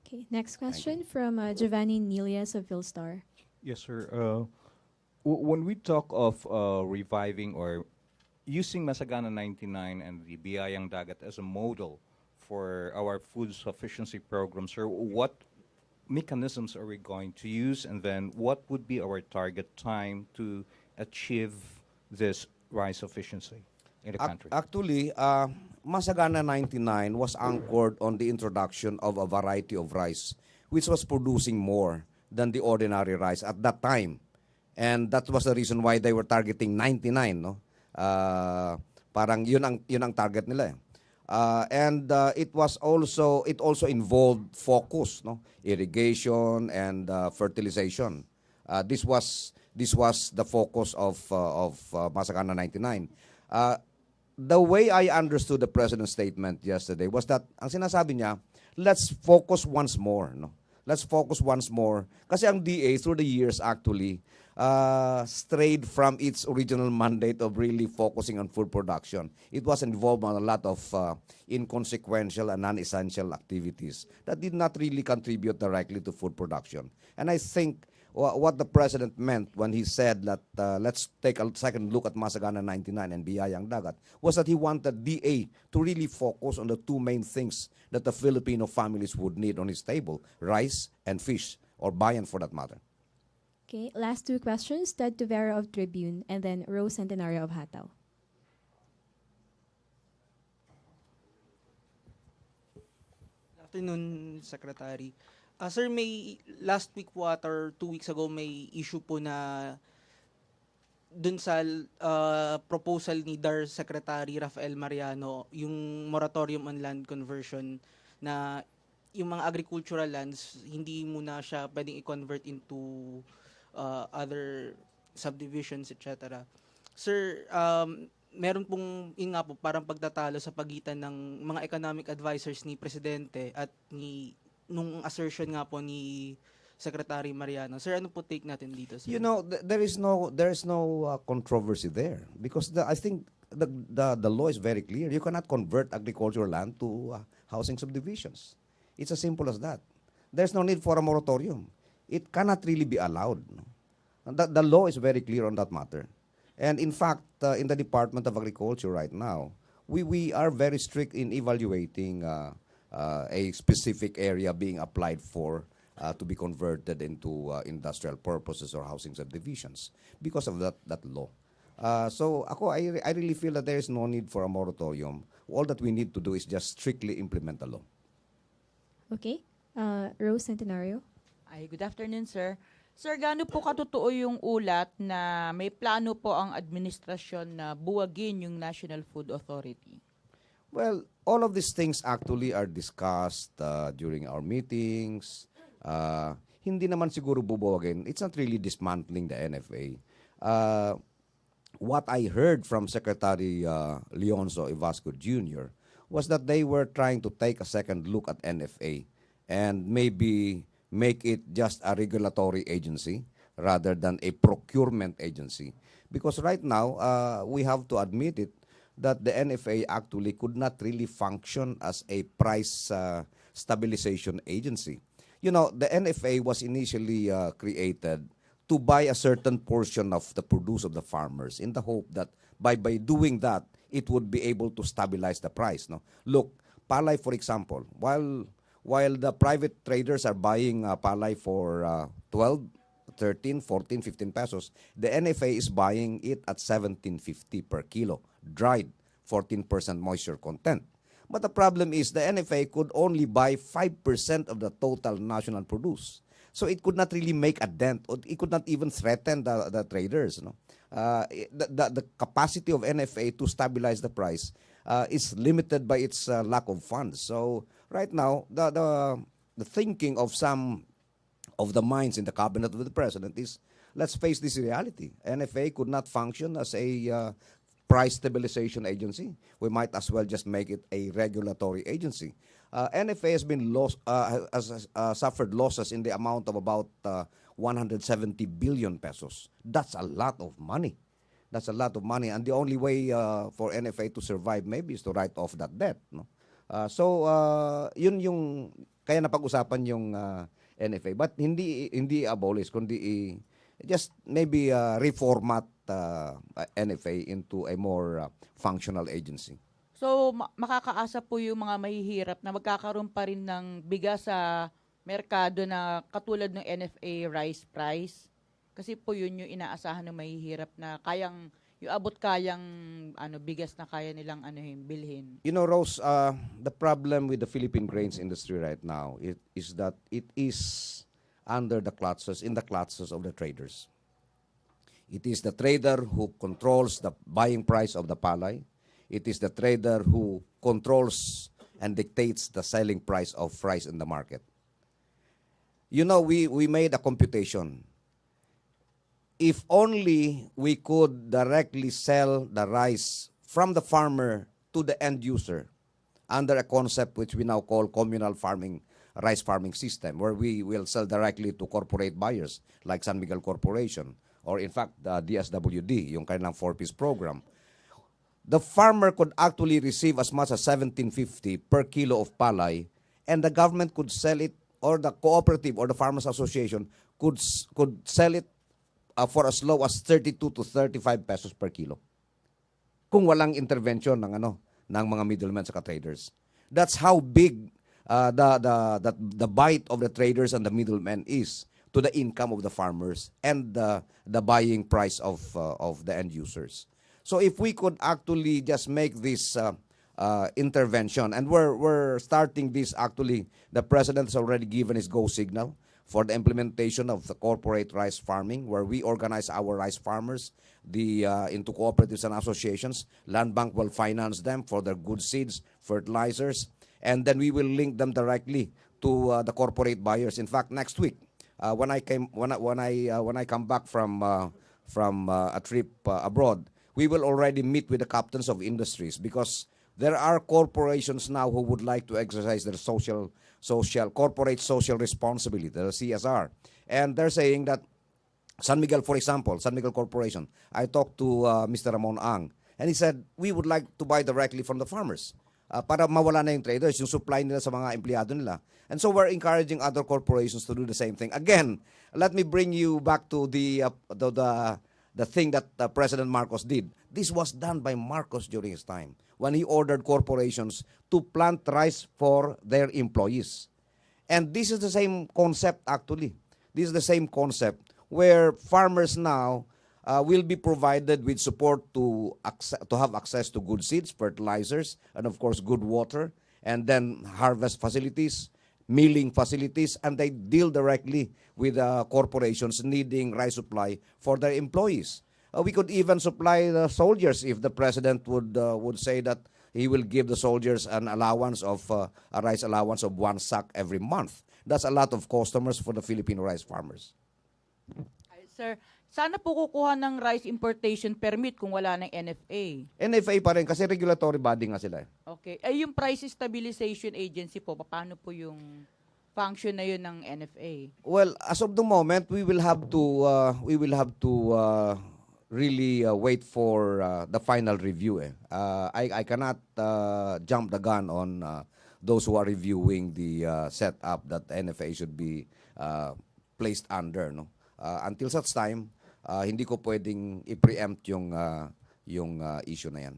S1: Okay, next question from Giovanni Nilias of Philstar.
S12: Yes, sir. When we talk of reviving or using Masagana 99 and the Biyayang Dagat as a model for our food sufficiency program, sir, what mechanisms are we going to use, and then what would be our target time to achieve this rice sufficiency in the country?
S9: Actually, Masagana 99 was anchored on the introduction of a variety of rice, which was producing more than the ordinary rice at that time. And that was the reason why they were targeting 99, no? Parang yun ang target nila. It also involved focus, no? Irrigation and fertilization. This was the focus of Masagana 99. The way I understood the president's statement yesterday was that ang sinasabi niya, let's focus once more, no? Let's focus once more. Kasi ang DA through the years actually strayed from its original mandate of really focusing on food production. It was involved in a lot of inconsequential and non-essential activities that did not really contribute directly to food production. And I think what the president meant when he said that let's take a second look at Masagana 99 and Biyayang Dagat was that he wanted DA to really focus on the two main things that the Filipino families would need on his table, rice and fish, or bayan for that matter.
S1: Okay, last two questions. Ted Tuvera of Tribune, and then Rose Centenario of Hataw.
S13: Good afternoon, Secretary. Sir, may last week po or 2 weeks ago may issue po na dun sa proposal ni DAR Secretary Rafael Mariano, yung moratorium on land conversion, na yung mga agricultural lands hindi muna siya pwedeng i-convert into other subdivisions, etc. Sir, meron pong yun nga po parang pagtatalo sa pagitan ng mga economic advisors ni Presidente at nung assertion nga po ni Secretary Mariano. Sir, ano po take natin dito, sir?
S9: You know, there is no controversy there because I think the law is very clear. You cannot convert agricultural land to housing subdivisions. It's as simple as that. There's no need for a moratorium. It cannot really be allowed. No? The law is very clear on that matter. And in fact, in the Department of Agriculture right now, we are very strict in evaluating a specific area being applied for to be converted into industrial purposes or housing subdivisions because of that law. So I really feel that there is no need for a moratorium. All that we need to do is just strictly implement the law.
S1: Okay, Rose Centenario.
S4: Ay, good afternoon, sir. Sir, gaano po katotoo yung ulat na may plano po ang administrasyon na buwagin yung National Food Authority?
S9: Well, all of these things actually are discussed during our meetings. Hindi naman siguro bubuwagin. It's not really dismantling the NFA. What I heard from Secretary Leonzo Evasco Jr. was that they were trying to take a second look at NFA and maybe make it just a regulatory agency rather than a procurement agency. Because right now, we have to admit it, that the NFA actually could not really function as a price stabilization agency. You know, the NFA was initially created to buy a certain portion of the produce of the farmers in the hope that by doing that, it would be able to stabilize the price. No? Look, palay, for example, while the private traders are buying palay for 12, 13, 14, 15 pesos, the NFA is buying it at 17.50 per kilo, dried, 14% moisture content. But the problem is the NFA could only buy 5% of the total national produce. So it could not really make a dent, or it could not even threaten the traders. No? The capacity of NFA to stabilize the price is limited by its lack of funds. So right now, the thinking of some of the minds in the cabinet of the president is, let's face this reality. NFA could not function as a price stabilization agency. We might as well just make it a regulatory agency. NFA has been suffered losses in the amount of about 170 billion pesos. That's a lot of money. That's a lot of money, and the only way for NFA to survive maybe is to write off that debt. No? Yun yung kaya napag-usapan yung NFA, but hindi abolish, kundi just maybe reformat NFA into a more functional agency.
S4: So, makakaasa po yung mga mahihirap na magkakaroon pa rin ng bigas sa merkado na katulad ng NFA rice price. Kasi po yun yung inaasahan ng mahihirap na yung kayang bigas na kaya nilang bilhin.
S9: You know, Rose, the problem with the Philippine grains industry right now is that it is under the clutches of the traders. It is the trader who controls the buying price of the palay. It is the trader who controls and dictates the selling price of rice in the market. You know, we made a computation. If only we could directly sell the rice from the farmer to the end user under a concept which we now call communal farming, rice farming system, where we will sell directly to corporate buyers like San Miguel Corporation, or in fact, the DSWD, yung kanilang 4-piece program. The farmer could actually receive as much as 17.50 per kilo of palay, and the government could sell it, or the cooperative or the farmers association could sell it for as low as 32 to 35 pesos per kilo. Kung walang intervention ng mga middlemen sa traders. That's how big the bite of the traders and the middlemen is to the income of the farmers and the buying price of the end users. So if we could actually just make this intervention, and we're starting this actually, the president has already given his go signal for the implementation of the corporate rice farming, where we organize our rice farmers into cooperatives and associations. Land Bank will finance them for their good seeds, fertilizers, and then we will link them directly to the corporate buyers. In fact, next week, when I come back from a trip abroad, we will already meet with the captains of industries, because there are corporations now who would like to exercise their corporate social responsibility, the CSR. And they're saying that San Miguel, for example, San Miguel Corporation, I talked to Mr. Ramon Ang, and he said, we would like to buy directly from the farmers para mawala na yung traders, yung supply nila sa mga empleyado nila. And so we're encouraging other corporations to do the same thing. Again, let me bring you back to the thing that President Marcos did. This was done by Marcos during his time, when he ordered corporations to plant rice for their employees. And this is the same concept, actually. This is the same concept where farmers now will be provided with support to have access to good seeds, fertilizers, and of course good water, and then harvest facilities, milling facilities, and they deal directly with corporations needing rice supply for their employees. We could even supply the soldiers if the president would say that he will give the soldiers an allowance of a rice allowance of 1 sack every month. That's a lot of customers for the Filipino rice farmers.
S4: Sir, sana po kukuha ng rice importation permit kung wala ng NFA.
S9: NFA pa rin kasi regulatory body nga sila.
S4: Okay. Yung Price Stabilization Agency po, paano po yung function na yun ng NFA?
S9: Well, as of the moment, we will have to really wait for the final review. I cannot jump the gun on those who are reviewing the setup that NFA should be placed under. No? Until such time, hindi ko pwedeng i-preempt yung issue na yan.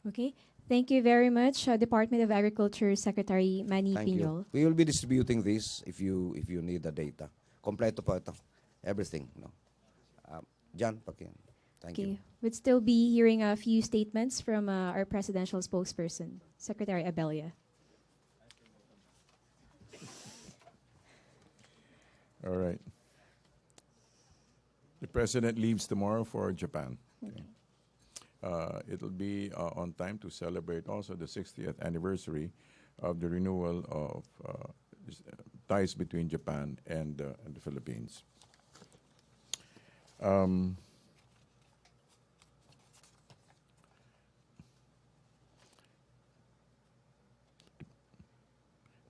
S1: Okay. Thank you very much, Department of Agriculture Secretary Manny
S9: Thank
S1: Piñol.
S9: you. We will be distributing this if you need the data. Kompleto po ito. Everything. No? Jan, pakin. Thank you.
S1: We'd still be hearing a few statements from our presidential spokesperson, Secretary Abella.
S2: All right. The president leaves tomorrow for Japan. Okay. It'll be on time to celebrate also the 60th anniversary of the renewal of ties between Japan and the Philippines.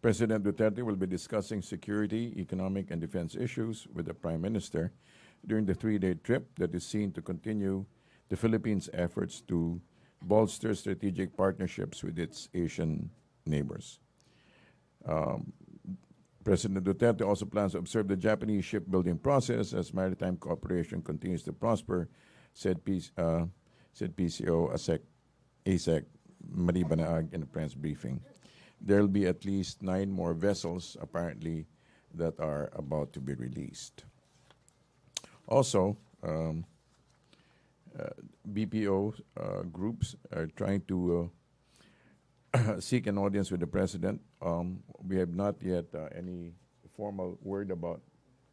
S2: President Duterte will be discussing security, economic, and defense issues with the Prime Minister during the three-day trip that is seen to continue the Philippines' efforts to bolster strategic partnerships with its Asian neighbors. President Duterte also plans to observe the Japanese shipbuilding process as maritime cooperation continues to prosper, said PCO ASEC Maribanaag in a press briefing. There will be at least 9 more vessels, apparently, that are about to be released. Also, BPO groups are trying to seek an audience with the president. We have not yet any formal word about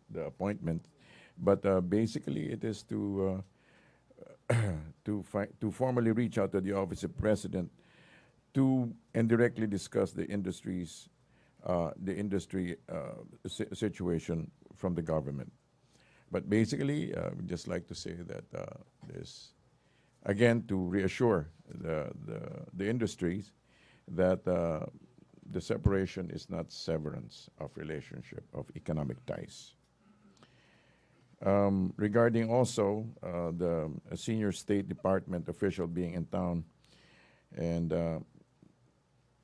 S2: the appointment, but basically it is to to formally reach out to the office of president to and directly discuss the industry situation from the government. But basically, we'd just like to say that this, again, to reassure the industries that the separation is not severance of relationship, of economic ties. Regarding also a senior State Department official being in town, and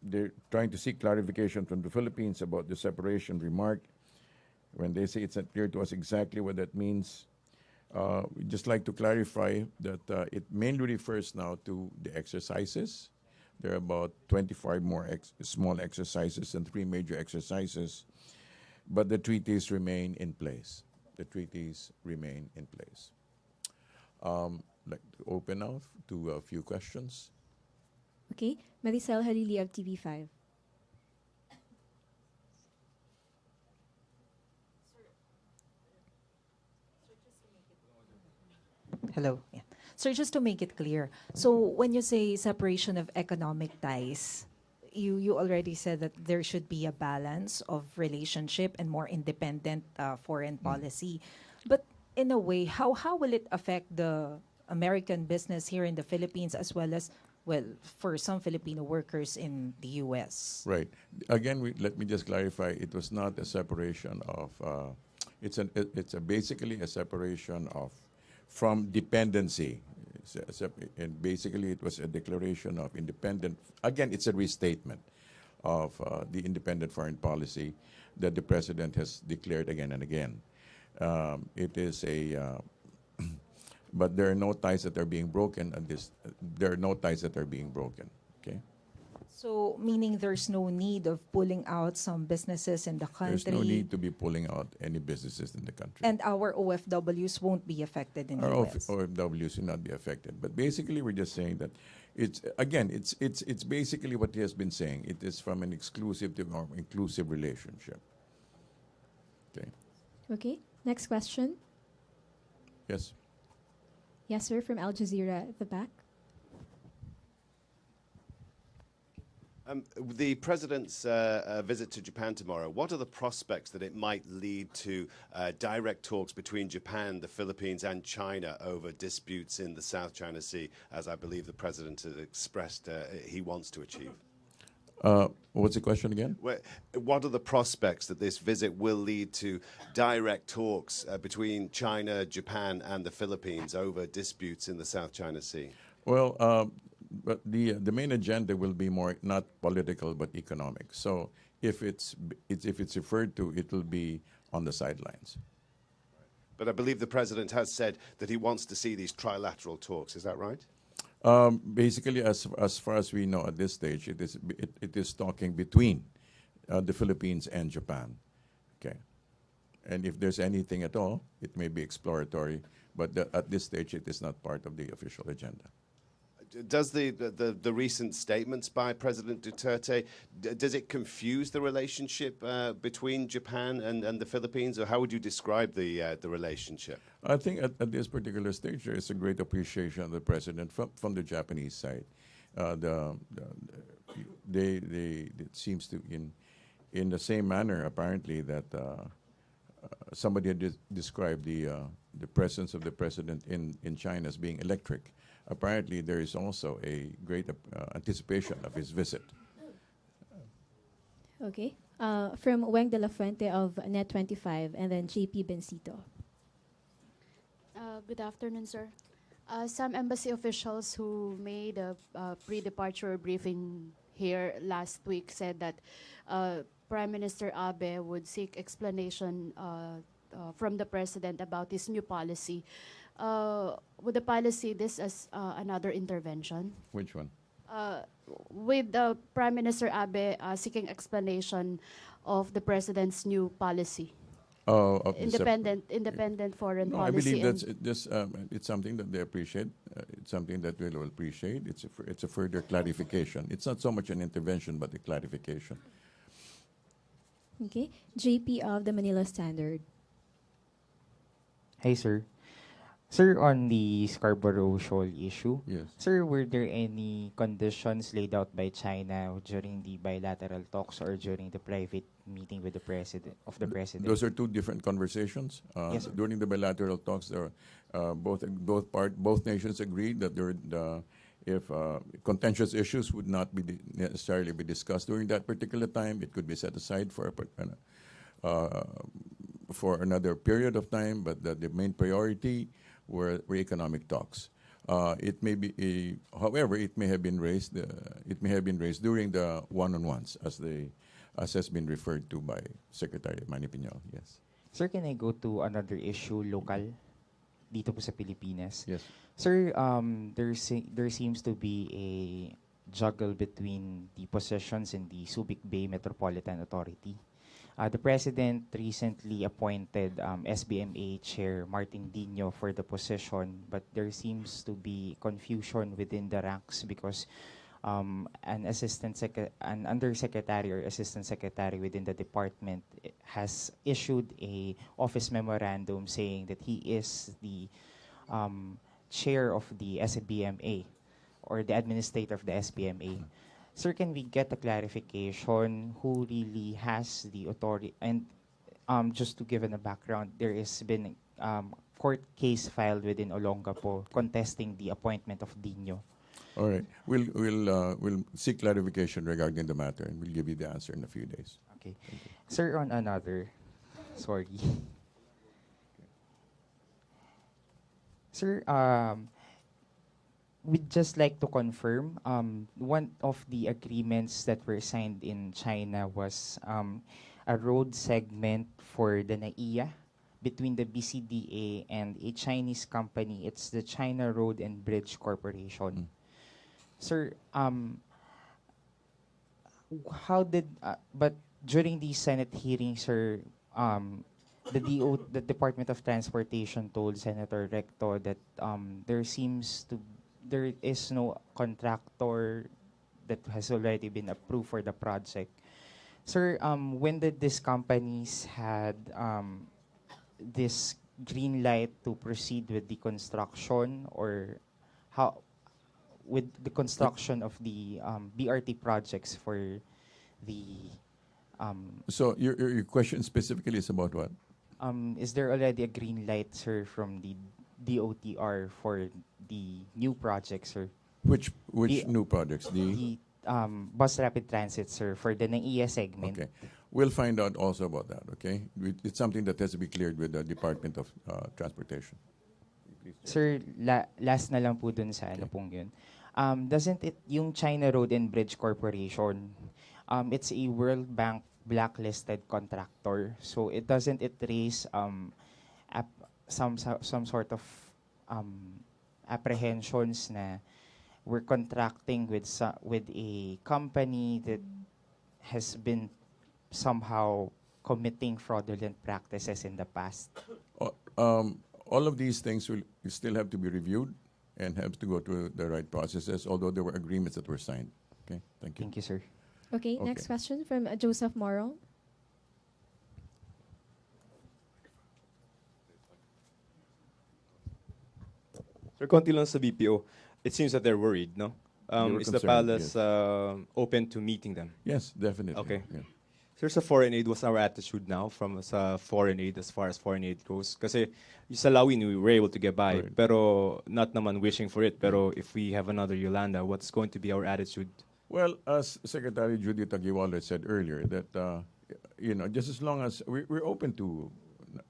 S2: they're trying to seek clarification from the Philippines about the separation remark. When they say it's not clear to us exactly what that means, we'd just like to clarify that it mainly refers now to the exercises. There are about 25 more small exercises and 3 major exercises, but the treaties remain in place. The treaties remain in place. I'd like to open now to a few questions.
S1: Okay, Maricel Halili of TV5.
S14: Hello. Yeah. Sir, just to make it clear, so when you say separation of economic ties, you already said that there should be a balance of relationship and more independent foreign policy. But in a way, how will it affect the American business here in the Philippines as well as, well, for some Filipino workers in the U.S.?
S2: Right. Again, let me just clarify. It was not a separation of. Basically a separation of from dependency. And basically, it was a declaration of independent. Again, it's a restatement of the independent foreign policy that the president has declared again and again. It is a. But there are no ties that are being broken, and there are no ties that are being broken. Okay.
S14: So, meaning there's no need of pulling out some businesses in the country.
S2: There's no need to be pulling out any businesses in the country.
S14: And our OFWs won't be affected in the
S2: Our
S14: US.
S2: OFWs will not be affected. But basically, we're just saying that it's basically what he has been saying. It is from an exclusive to an inclusive relationship. Okay.
S1: Okay, next question.
S2: Yes.
S1: Yes, sir, from Al Jazeera at the back.
S7: The president's visit to Japan tomorrow, what are the prospects that it might lead to direct talks between Japan, the Philippines, and China over disputes in the South China Sea, as I believe the president has expressed he wants to achieve?
S2: What's the question again?
S7: What are the prospects that this visit will lead to direct talks between China, Japan, and the Philippines over disputes in the South China Sea?
S2: Well, but the main agenda will be more not political but economic. So if it's referred to, it will be on the sidelines.
S7: But I believe the president has said that he wants to see these trilateral talks. Is that right?
S2: Basically, as far as we know at this stage, it is talking between the Philippines and Japan. Okay, and if there's anything at all, it may be exploratory. But at this stage, it is not part of the official agenda.
S7: does the recent statements by President Duterte, does it confuse the relationship between Japan and the Philippines, or how would you describe the relationship?
S2: I think at this particular stage, there is a great appreciation of the president from the Japanese side. It seems to in the same manner apparently that somebody had described the presence of the president in China as being electric. Apparently, there is also a great anticipation of his visit.
S1: Okay. From Weng de la Fuente of Net25, and then JP Bencito.
S10: Good afternoon, sir. Some embassy officials who made a pre-departure briefing here last week said that Prime Minister Abe would seek explanation from the president about his new policy. Would the pilot see this as another intervention?
S2: Which one?
S10: With the Prime Minister Abe seeking explanation of the president's new policy.
S2: Of
S10: Independent foreign
S2: no,
S10: policy.
S2: I believe that's just it's something that they appreciate. It's something that we will appreciate. It's a further clarification. It's not so much an intervention, but a clarification.
S1: Okay. JP of the Manila Standard.
S15: Hi, sir. Sir, on the Scarborough Shoal issue,
S2: yes.
S15: Sir, were there any conditions laid out by China during the bilateral talks or during the private meeting with the president
S2: Those are two different conversations.
S15: Yes, sir.
S2: During the bilateral talks, there both nations agreed that if contentious issues would not be necessarily be discussed during that particular time, it could be set aside for another period of time. But the main priority were economic talks. It may be, however, it may have been raised. It may have been raised during the one-on-ones, as has been referred to by Secretary Manny Piñao. Yes.
S15: Sir, can I go to another issue, local, dito po sa Pilipinas?
S2: Yes.
S15: Sir, there seems to be a juggle between the possessions in the Subic Bay Metropolitan Authority. The President recently appointed SBMA Chair Martin Dino for the position, but there seems to be confusion within the ranks because an undersecretary or assistant secretary within the department has issued a office memorandum saying that he is the chair of the SBMA or the administrator of the SBMA. Sir, can we get a clarification who really has the authority? And just to give a background, there has been court case filed within Olongapo contesting the appointment of Dino.
S2: All right. We'll seek clarification regarding the matter, and we'll give you the answer in a few days.
S15: Okay. Sir, on another, sorry. Sir, we'd just like to confirm, one of the agreements that were signed in China was a road segment for the NAIA between the BCDA and a Chinese company. It's the China Road and Bridge Corporation. Sir, but during the Senate hearing, sir, the Department of Transportation told Senator Recto that there is no contractor that has already been approved for the project. Sir, when did these companies had this green light to proceed with the construction, or how with the construction of the BRT projects for the
S2: So your question specifically is about what?
S15: Is there already a green light, sir, from the DOTR for the new projects, sir?
S2: Which new projects?
S15: The bus rapid transit, sir, for the NAIA segment.
S2: Okay. We'll find out also about that, okay? It's something that has to be cleared with the Department of Transportation.
S15: Sir, last na lang po dun sa ano pong yun. Doesn't it, yung China Road and Bridge Corporation, it's a World Bank blacklisted contractor. So it doesn't it raise some sort of apprehensions na we're contracting with a company that has been somehow committing fraudulent practices in the past?
S2: All of these things will still have to be reviewed, and have to go through the right processes, although there were agreements that were signed. Okay, thank you.
S15: Thank you, sir.
S1: Okay, next question from Joseph Morrow.
S6: Sir, konti lang sa BPO. It seems that they're worried, no?
S2: They were
S6: Is the
S2: concerned,
S6: palace open to meeting them?
S2: Yes, definitely.
S6: Okay.
S2: Yeah.
S6: Sir, sa foreign aid, what's our attitude now from sa foreign aid as far as foreign aid goes? Kasi sa Lawin, we were able to get by,
S2: Right.
S6: pero not naman wishing for it. Pero if we have another Yolanda, what's going to be our attitude?
S2: Well, as Secretary Judy Tagiwala said earlier, that just as long as we're open to,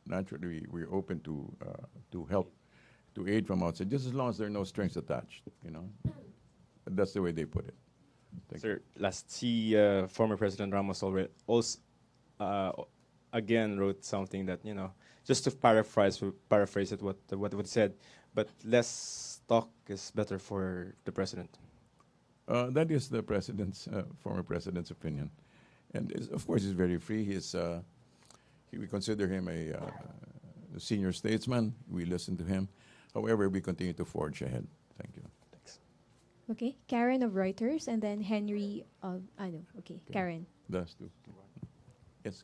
S2: naturally, we're open to help, to aid from outside, just as long as there are no strings attached. That's the way they put it. Thank you.
S6: Sir, last former President Ramos already also again wrote something that just to paraphrase it what it said, but less talk is better for the president.
S2: That is the former president's opinion, and of course he's very free. We consider him a senior statesman. We listen to him. However, we continue to forge ahead. Thank you.
S1: Okay, Karen of Reuters, and then Henry of, Karen.
S2: That's two. Yes.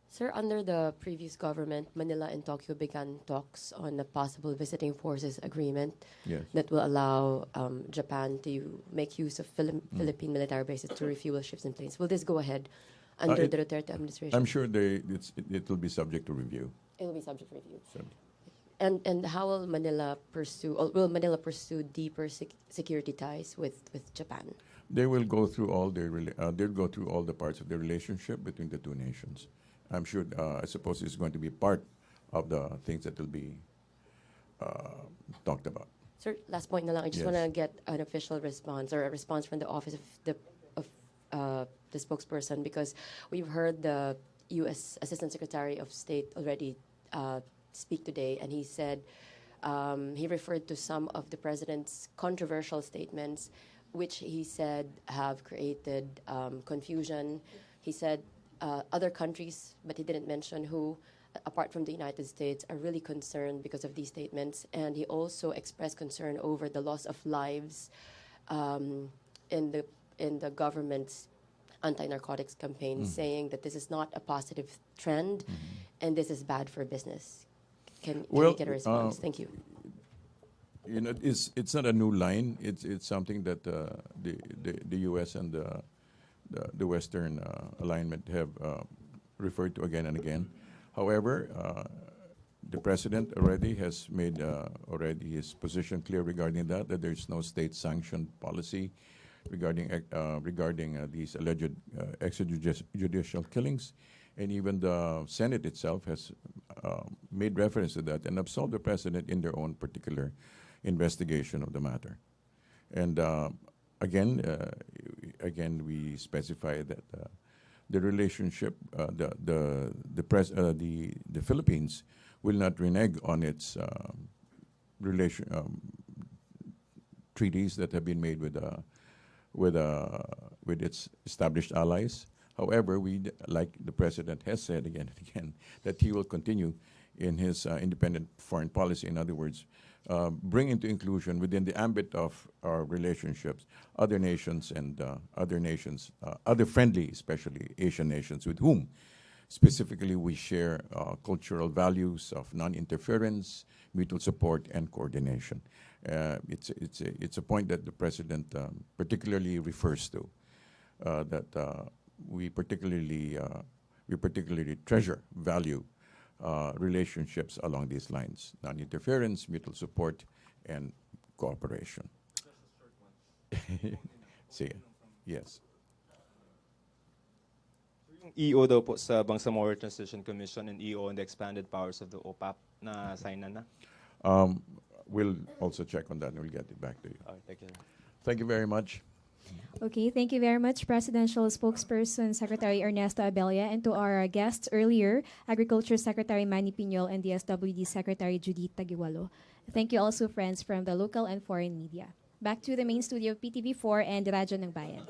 S11: Sir, under the previous government, Manila and Tokyo began talks on a possible visiting forces agreement that will allow Japan to make use of Philippine military bases to refuel ships and planes. Will this go ahead under the Duterte administration?
S2: I'm sure it will be subject to review.
S11: It will be subject to review. And how will Manila pursue? Or will Manila pursue deeper security ties with Japan?
S2: They will go through all they'll go through all the parts of the relationship between the two nations. I'm sure. I suppose it's going to be part of the things that will be talked about.
S11: Sir, last point na lang. I just want to get an official response or a response from the office of the spokesperson, because we've heard the U.S. Assistant Secretary of State already speak today, and he said he referred to some of the president's controversial statements, which he said have created confusion. He said other countries, but he didn't mention who, apart from the United States, are really concerned because of these statements. And he also expressed concern over the loss of lives in the government's anti-narcotics campaign, saying that this is not a positive trend and this is bad for business. Can we get a response? Thank you.
S2: It's not a new line. It's something that the U.S. and the Western alignment have referred to again and again. However, the president already has made his position clear regarding that there is no state-sanctioned policy regarding these alleged extrajudicial killings, and even the Senate itself has made reference to that and absolved the president in their own particular investigation of the matter. And again, we specify that the relationship, the Philippines will not renege on its treaties that have been made with its established allies. However, like the president has said again and again, that he will continue in his independent foreign policy. In other words, bring into inclusion within the ambit of our relationships other nations and other friendly, especially Asian nations, with whom specifically we share cultural values of non-interference, mutual support, and coordination. It's a point that the president particularly refers to, that we particularly value relationships along these lines: non-interference, mutual support, and cooperation. See, yes.
S6: Yung EO daw po sa Bangsamoro Transition Commission and EO and the expanded powers of the OPAP na sign na.
S2: We'll also check on that and we'll get it back to you.
S6: Thank you.
S2: Thank you very much.
S1: Okay, thank you very much, Presidential Spokesperson Secretary Ernesto Abella, and to our guests earlier, Agriculture Secretary Manny Piñol and DSWD Secretary Judith Tagiwalo. Thank you also, friends from the local and foreign media. Back to the main studio of PTV4 and Radyo ng Bayan.